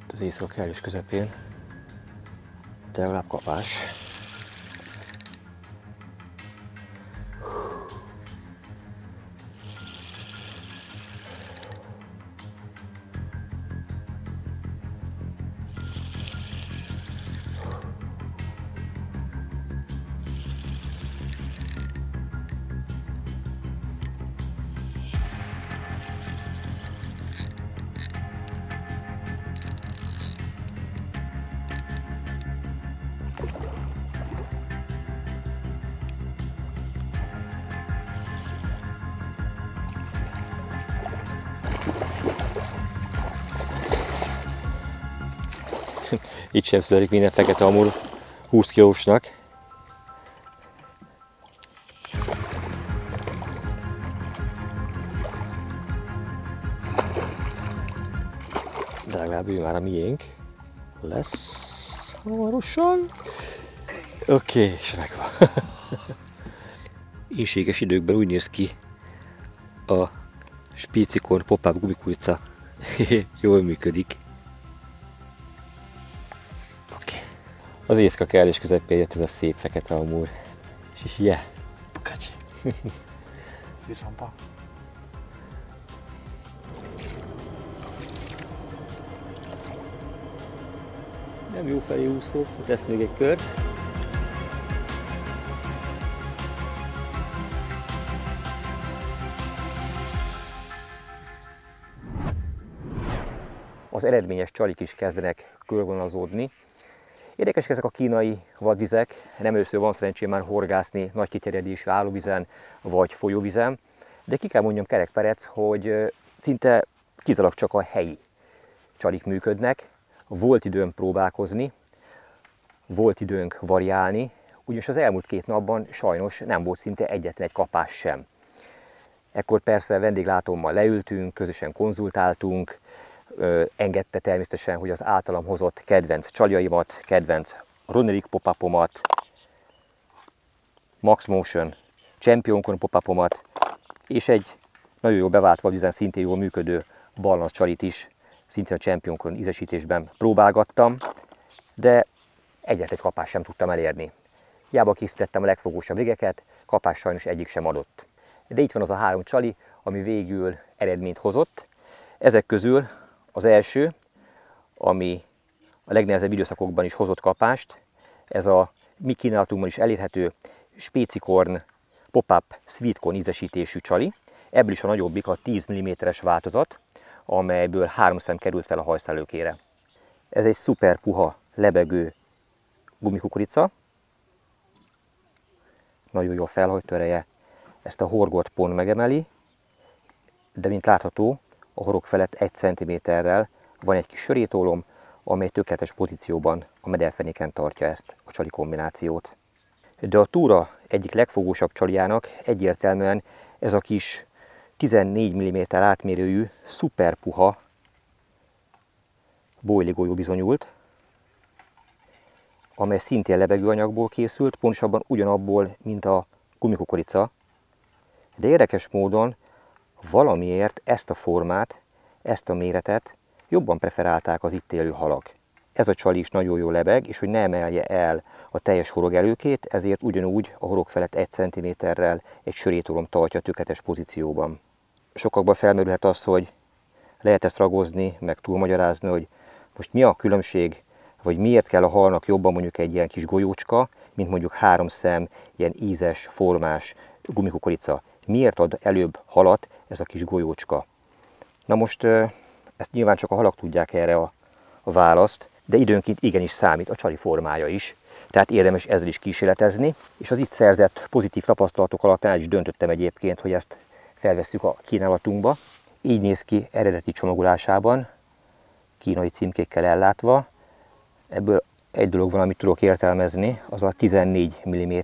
Itt az éjszaka kellős közepén. De legalább kapás. Itt sem születik minden fekete amúr 20 kilósnak. De legalább ő már a miénk lesz hamarosan. Oké, és megvan. Éjséges időkben úgy néz ki a Spécikorn pop-up gumikurica. Jól működik. Az éjszaka kellős közepén jött ez a szép fekete amúr. És yeah. Kacsi. Viszont pa. Nem jó felé úszó, lesz még egy kör. Az eredményes csalik is kezdenek körvonalazódni. Érdekesek ezek a kínai vadvizek, nem először van szerencsém már horgászni nagy kiterjedésű állóvizen vagy folyóvizen, de ki kell mondjam Kerek Perec, hogy szinte kizárólag csak a helyi csalik működnek. Volt időm próbálkozni, volt időnk variálni, ugyanis az elmúlt 2 napban sajnos nem volt szinte egyetlen egy kapás sem. Ekkor persze vendéglátómmal leültünk, közösen konzultáltunk, engedte természetesen, hogy az általam hozott kedvenc csaljaimat, kedvenc Ronerik pop-upomat, Max Motion Championkon pop-upomat, és egy nagyon jól bevált vadvizen szintén jól működő Balance csalit is, szintén a Championkon ízesítésben próbálgattam, de egyetlen egy kapás sem tudtam elérni. Hiába készítettem a legfogósabb rigeket, kapás sajnos egyik sem adott. De itt van az a 3 csali, ami végül eredményt hozott. Ezek közül az első, ami a legnehezebb időszakokban is hozott kapást, ez a mi kínálatunkban is elérhető Spécikorn pop-up sweetcorn ízesítésű csali. Ebből is a nagyobbik a 10 mm-es változat, amelyből 3 szem került fel a hajszálőkére. Ez egy szuper puha, lebegő gumikukorica. Nagyon jó a felhajtó ereje, ezt a horgot pont megemeli, de mint látható, a horog felett 1 cm-rel van egy kis sörétólom, amely tökéletes pozícióban a mederfenéken tartja ezt a csali kombinációt. De a túra egyik legfogósabb csalijának egyértelműen ez a kis 14 mm átmérőjű, szuper puha bojligolyó bizonyult, amely szintén lebegőanyagból készült, pontosabban ugyanabból, mint a gumikukorica, de érdekes módon valamiért ezt a formát, ezt a méretet jobban preferálták az itt élő halak. Ez a csali is nagyon jó lebeg, és hogy ne emelje el a teljes horog előkét, ezért ugyanúgy a horog felett 1 cm-rel egy sörétólom tartja tökéletes pozícióban. Sokakban felmerülhet az, hogy lehet ezt ragozni, meg túlmagyarázni, hogy most mi a különbség, vagy miért kell a halnak jobban mondjuk egy ilyen kis golyócska, mint mondjuk 3 szem ilyen ízes, formás gumikukorica. Miért ad előbb halat ez a kis golyócska? Na most ezt nyilván csak a halak tudják erre a választ, de időnként igenis számít a csali formája is. Tehát érdemes ezzel is kísérletezni, és az itt szerzett pozitív tapasztalatok alapján is döntöttem egyébként, hogy ezt felvesszük a kínálatunkba. Így néz ki eredeti csomagolásában, kínai címkékkel ellátva. Ebből egy dolog van, amit tudok értelmezni, az a 14 mm.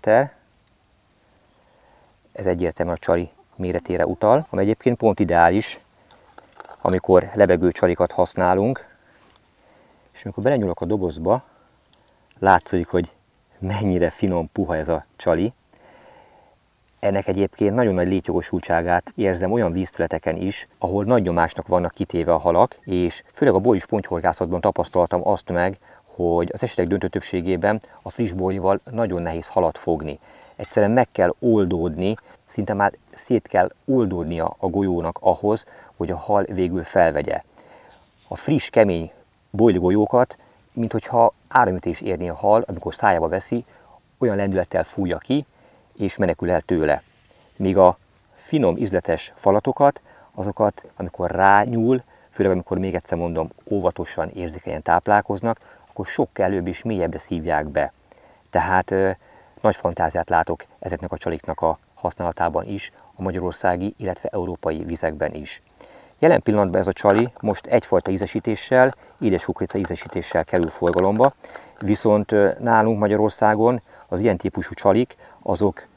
Ez egyértelműen a csali méretére utal, ami egyébként pont ideális, amikor lebegő csalikat használunk, és amikor belenyúlok a dobozba, látszik, hogy mennyire finom, puha ez a csali. Ennek egyébként nagyon nagy létjogosultságát érzem olyan vízterületeken is, ahol nagy nyomásnak vannak kitéve a halak, és főleg a bojlis pontyhorgászatban tapasztaltam azt meg, hogy az esetek döntő többségében a friss bojlival nagyon nehéz halat fogni. Egyszerűen meg kell oldódni, szinte már szét kell oldódnia a golyónak ahhoz, hogy a hal végül felvegye. A friss, kemény bojligolyókat, minthogyha áramütés érni a hal, amikor szájába veszi, olyan lendülettel fújja ki, és menekül el tőle. Míg a finom, ízletes falatokat, azokat, amikor rányúl, főleg amikor még egyszer mondom, óvatosan, érzékenyen táplálkoznak, akkor sokkal előbb és mélyebbre szívják be. Tehát nagy fantáziát látok ezeknek a csaliknak a használatában is, a magyarországi, illetve európai vizekben is. Jelen pillanatban ez a csali most egyfajta ízesítéssel, édes kukorica ízesítéssel kerül forgalomba, viszont nálunk Magyarországon az ilyen típusú csalik, azok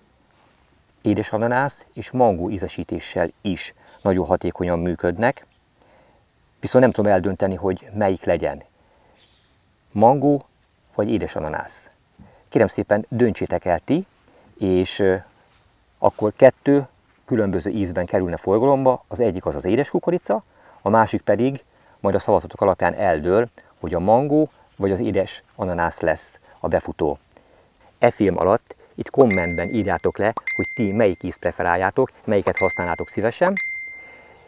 édes ananász és mangó ízesítéssel is nagyon hatékonyan működnek, viszont nem tudom eldönteni, hogy melyik legyen. Mangó vagy édes ananász. Kérem szépen döntsétek el ti, és akkor 2 különböző ízben kerülne forgalomba, az egyik az az édes kukorica, a másik pedig majd a szavazatok alapján eldől, hogy a mangó vagy az édes ananász lesz a befutó. E film alatt itt kommentben írjátok le, hogy ti melyik ízt preferáljátok, melyiket használnátok szívesen,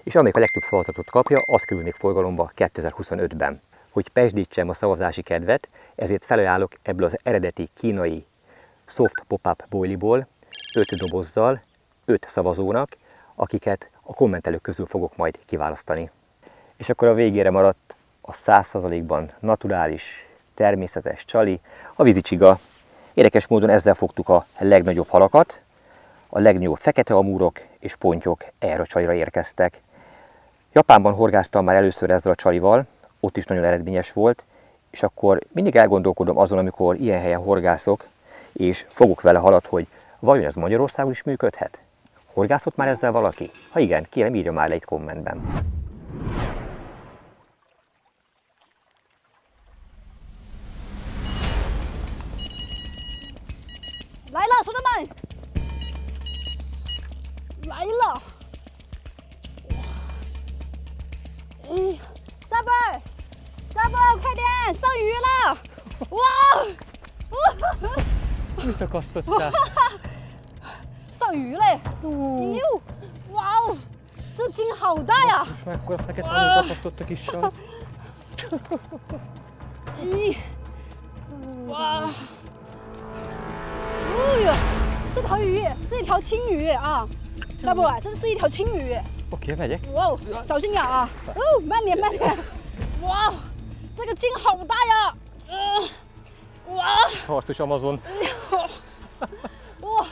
és amelyik a legtöbb szavazatot kapja, az kerül még forgalomba 2025-ben. Hogy pesdítsem a szavazási kedvet, ezért felajánlok ebből az eredeti kínai soft pop-up bojliból 5 dobozzal 5 szavazónak, akiket a kommentelők közül fogok majd kiválasztani. És akkor a végére maradt a 100%-ban naturális, természetes csali, a vízicsiga. Érdekes módon ezzel fogtuk a legnagyobb halakat, a legnagyobb fekete amúrok és pontyok erre a csalira érkeztek. Japánban horgáztam már először ezzel a csalival, ott is nagyon eredményes volt, és akkor mindig elgondolkodom azon, amikor ilyen helyen horgászok, és fogok vele halat, hogy vajon ez Magyarországon is működhet? Horgászott már ezzel valaki? Ha igen, kérem írja már le egy kommentben. 来了，兄弟们，来了！哎，扎贝儿，扎贝儿，快点，上鱼了！哇！ Mit akasztottál? 上鱼嘞！哟，哇哦，这筋好大呀！ Mekkora fekete amúrt akasztott a kis sal. 咦，哇！ 哎呦，这条鱼是一条青鱼啊，大波啊，这是一条青鱼。 Oké, megyek. 哇哦，小心点啊！哦，慢点慢点。哇，这个筋好大呀！哇！ Harcos Amazon. 哇！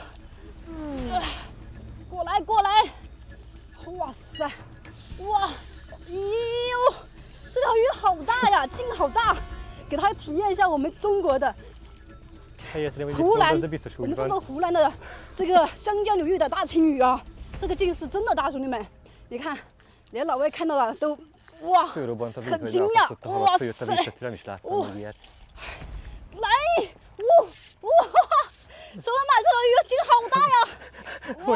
过来过来！哇塞！哇！咦呦，这条鱼好大呀，筋好大！给它体验一下我们中国的。 湖南，我们中国湖南的这个湘江流域的大青鱼啊，这个劲是真的大，兄弟们，你看，连老魏看到了都哇，很惊讶，哇塞，哇，来，哇，兄弟们，这条鱼劲好大呀！哇，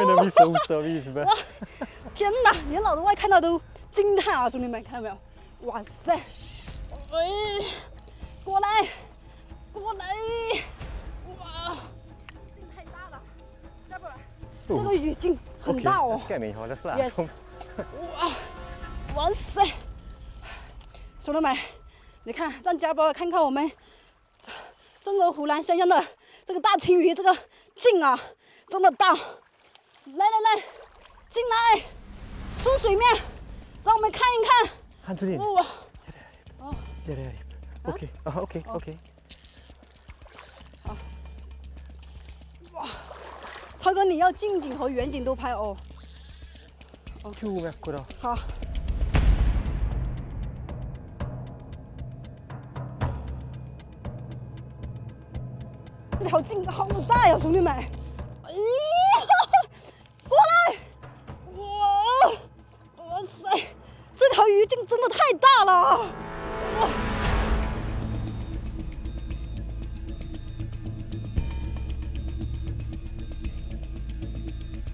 天哪，连老外看到都惊叹啊，兄弟们，看到没有？哇塞，哎，过来，过来。 哇，劲太大了，要不然这个鱼劲很大哦。Yes， 哇，哇塞，兄弟们，你看，让家宝看看我们中国湖南湘江的这个大青鱼，这个劲啊，真的大。来来来，进来，出水面，让我们看一看。哇，哦 OK， OK， OK。 哇，超哥，你要近景和远景都拍哦。好。这条劲好大呀，兄弟们！咦，过来！哇，哇塞，这条鱼劲真的太大了！哇！ Oké,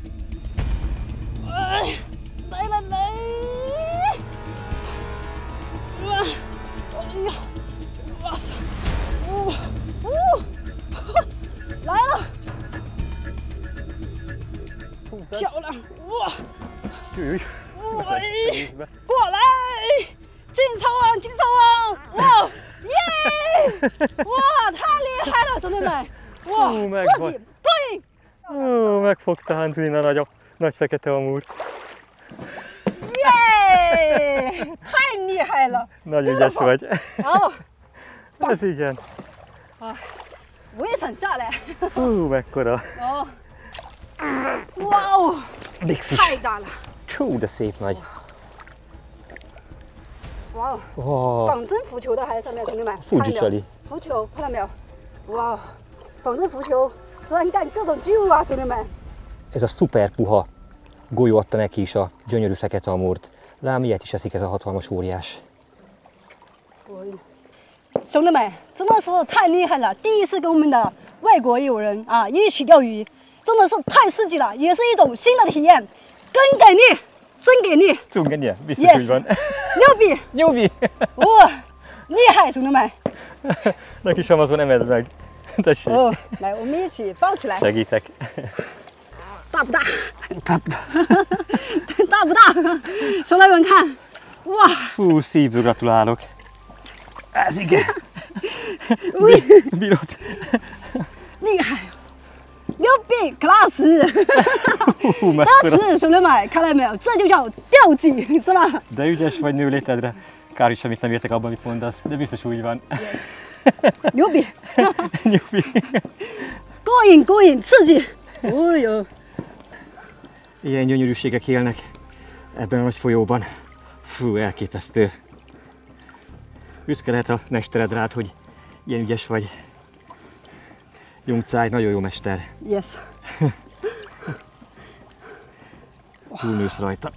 轻松哦！哇，耶！哇，太厉害了，兄弟们！哇，刺激，过瘾！ Megfogta Hanzlin a nagy fekete amúrt. 耶！太厉害了！ Nagy ügyes vagy. 哦， Ez igen. 我也想下来。 Mekkora. 哦，哇哦， Big fish. 太大了！ Hú, de szép nagy. 哇哦， Wow. 仿真浮球的还在上面，兄弟们， Fuji 看到没有 Chali. 浮球看到没有？哇，仿真浮球，专干各种巨物啊，兄弟们！ Ez a szuper puha golyó adta neki is a gyönyörű fekete amúrt. Lám, ilyet is eszik ez a hatalmas óriás. 兄弟们，真的是太厉害了！第一次跟我们的外国友人啊一起钓鱼，真的是太刺激了，也是一种新的体验，更给力，真给力 Cungenie, biztos Yes. úgy van. 牛逼！ Nyugi! 哇，厉害，兄弟们！ Neki sem azon emeld meg. Tessék, 哦，来，我们一起抱起来， segítek. 大不大？大不大？大不大？兄弟们看，哇！ Fú, szívből gratulálok. Ez igen. Bírod. 厉害，牛逼，class！ Hú, 当 mekkora. 时兄弟们看到没有？这就叫钓技，是吧？ De ügyes vagy nő létedre. Kár is, amit nem értek abban, amit mondasz, de biztos úgy van. 牛逼， Nyugi. 过瘾，刺激！哦哟， Ilyen gyönyörűségek élnek ebben a nagy folyóban. Fú, elképesztő. Büszke lehet a mestered rád, hogy ilyen ügyes vagy. Jungcáj, nagyon jó mester. yes！ Túlnősz rajta.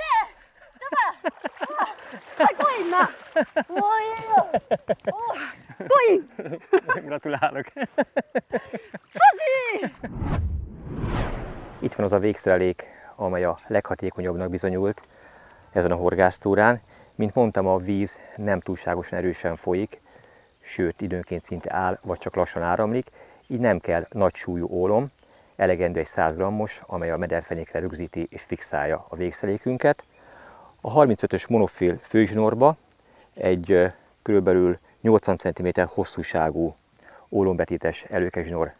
Yeah，太过瘾了！哎呦，哇，过瘾， Gratulálok! 刺激！ Itt van az a végszerelék, amely a leghatékonyabbnak bizonyult ezen a horgásztúrán. Mint mondtam, a víz nem túlságosan erősen folyik, sőt időnként szinte áll, vagy csak lassan áramlik, így nem kell nagy súlyú ólom, elegendő egy 100 g-os, amely a mederfenékre rögzíti és fixálja a végszerékünket. A 35-ös monofil főzsinórba egy körülbelül 80 cm hosszúságú ólombetétes előkezsinór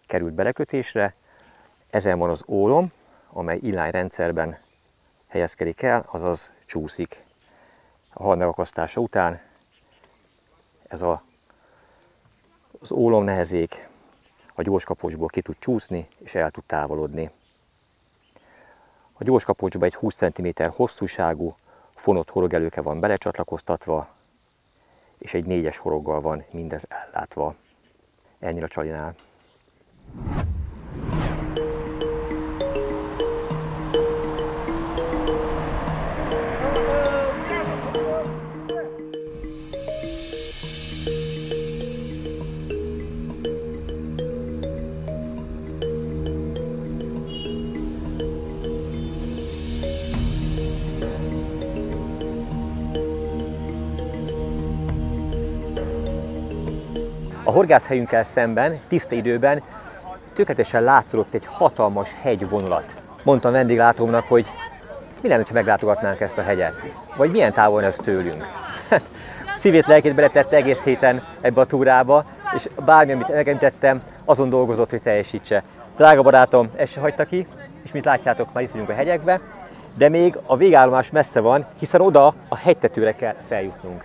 került belekötésre. Ezen van az ólom, amely illányrendszerben helyezkedik el, azaz csúszik. A hal megakasztása után ez az ólom nehezék a gyorskapocsból ki tud csúszni és el tud távolodni. A gyorskapocsba egy 20 cm hosszúságú fonott horogelőke van belecsatlakoztatva, és egy 4-es horoggal van mindez ellátva. Ennyire a Csalinál. A horgászhelyünkkel szemben, tiszta időben tökéletesen látszódott egy hatalmas hegyvonulat. Mondtam vendéglátómnak, hogy mi lenne, ha meglátogatnánk ezt a hegyet? Vagy milyen távol ez tőlünk? Szívét, lelkét beletette egész héten ebbe a túrába, és bármi, amit megemlítettem, azon dolgozott, hogy teljesítse. Drága barátom, ezt se hagyta ki, és mint látjátok, már itt vagyunk a hegyekbe, de még a végállomás messze van, hiszen oda a hegytetőre kell feljutnunk.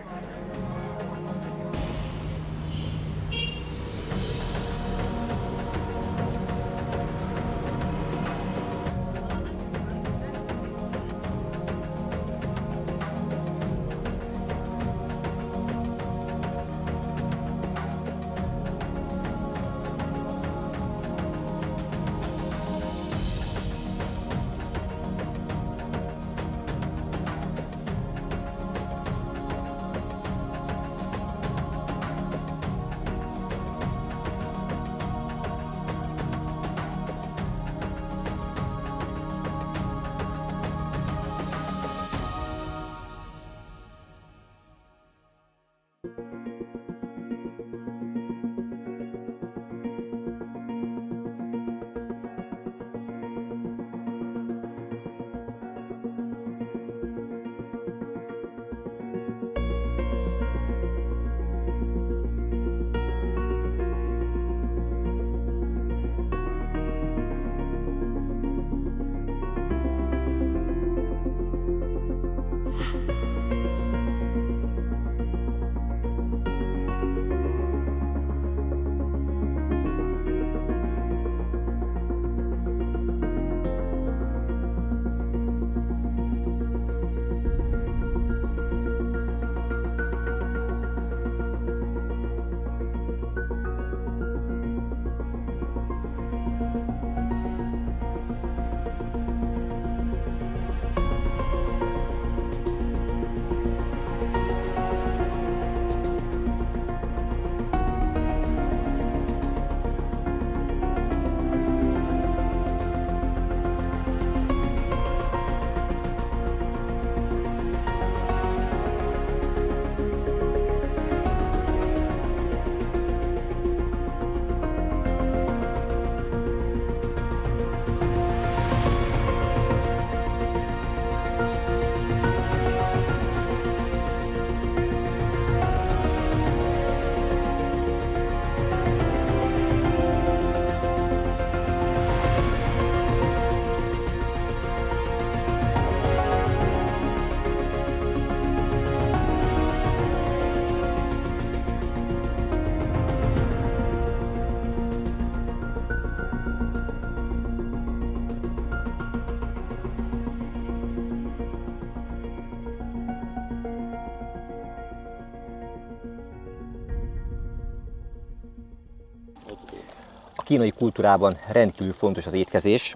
kínai kultúrában rendkívül fontos az étkezés,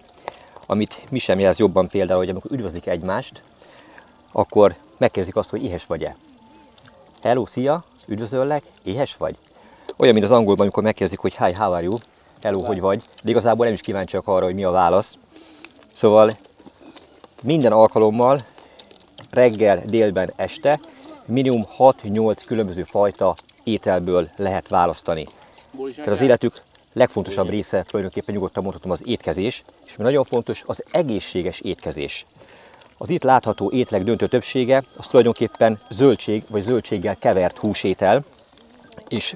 amit mi sem jelz jobban például, hogy amikor üdvözlik egymást, akkor megkérdezik azt, hogy éhes vagy-e. Hello, szia, üdvözöllek, éhes vagy? Olyan, mint az angolban, amikor megkérdezik, hogy hi, how are you? Hello, hogy vagy? De igazából nem is kíváncsiak arra, hogy mi a válasz. Szóval minden alkalommal, reggel, délben, este minimum 6-8 különböző fajta ételből lehet választani. Tehát az életük legfontosabb része, tulajdonképpen nyugodtan mondhatom, az étkezés, és mi nagyon fontos, az egészséges étkezés. Az itt látható ételek döntő többsége az tulajdonképpen zöldség vagy zöldséggel kevert húsétel, és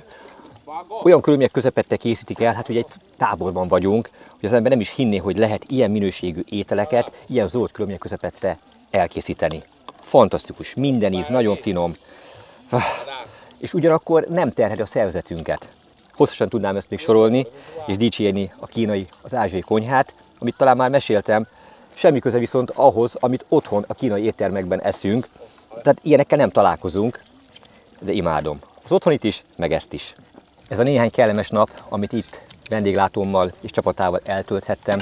olyan körülmények közepette készítik el, hát hogy egy táborban vagyunk, hogy az ember nem is hinné, hogy lehet ilyen minőségű ételeket, ilyen zöld körülmények közepette elkészíteni. Fantasztikus, minden íz, nagyon finom, és ugyanakkor nem terheli a szervezetünket. Hosszasan tudnám ezt még sorolni, és dicsérni a kínai, az ázsiai konyhát, amit talán már meséltem, semmi köze viszont ahhoz, amit otthon a kínai éttermekben eszünk, tehát ilyenekkel nem találkozunk, de imádom. Az otthonit is, meg ezt is. Ez a néhány kellemes nap, amit itt vendéglátómmal és csapatával eltölthettem,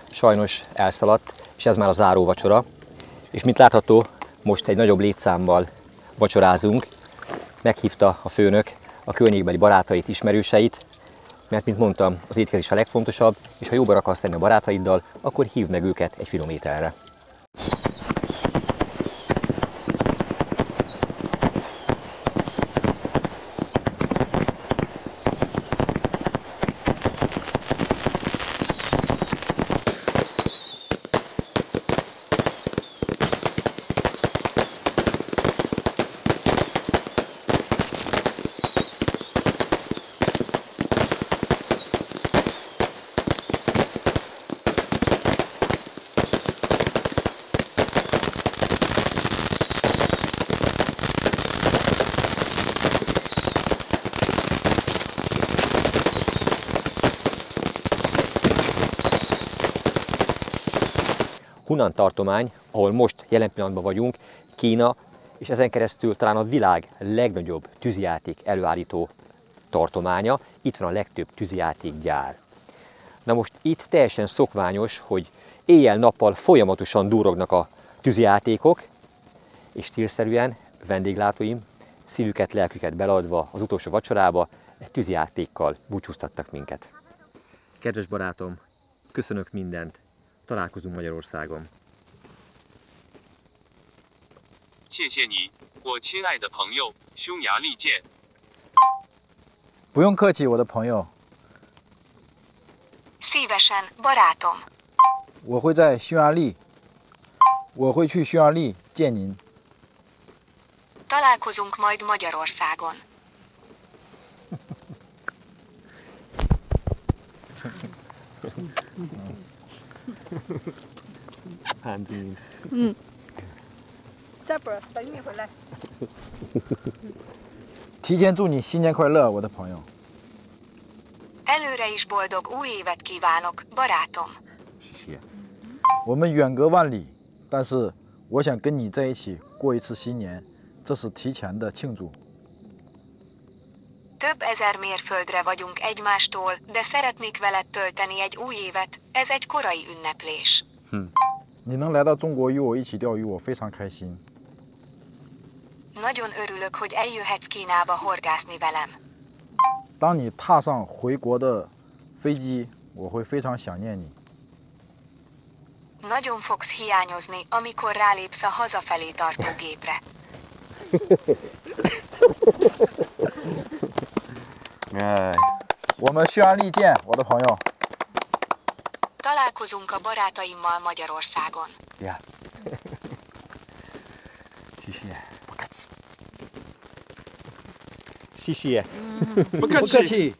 sajnos elszaladt, és ez már a záró vacsora. És mint látható, most egy nagyobb létszámmal vacsorázunk. Meghívta a főnök a környékbeli barátait, ismerőseit, mert, mint mondtam, az étkezés a legfontosabb, és ha jóban akarsz lenni a barátaiddal, akkor hívd meg őket egy finom ételre. Hunan tartomány, ahol most jelen pillanatban vagyunk, Kína, és ezen keresztül talán a világ legnagyobb tűzijáték előállító tartománya. Itt van a legtöbb tűzijátékgyár. Na most itt teljesen szokványos, hogy éjjel-nappal folyamatosan durrognak a tűzijátékok, és stílszerűen vendéglátóim szívüket, lelküket beleadva az utolsó vacsorába egy tűzijátékkal búcsúztattak minket. Kedves barátom, köszönök mindent! Találkozunk Magyarországon. 谢谢你，我亲爱的朋友，匈牙利见。不用客气，我的朋友。 Szívesen, barátom. 我会在匈牙利，我会去匈牙利见您。 Találkozunk majd Magyarországon. Hanzin. 这不是等你回来。提前祝你新年快乐，我的朋友。 Előre is boldog új évet kívánok, barátom. 谢谢。我们远隔万里，但是我想跟你在一起过一次新年，这是提前的庆祝。 Több ezer mérföldre vagyunk egymástól, de szeretnék veled tölteni egy új évet, ez egy korai ünneplés. 你能来到中国与我一起钓鱼，我非常开心。 Nagyon örülök, hogy eljöhetsz Kínába horgászni velem. 当你踏上回国的飞机，我会非常想念你。 Nagyon fogsz hiányozni, amikor rálépsz a hazafelé tartó gépre. 我们匈牙利见，我的朋友。 Találkozunk a barátaimmal Magyarországon. Ja. 谢谢。不客气。谢谢。不客气。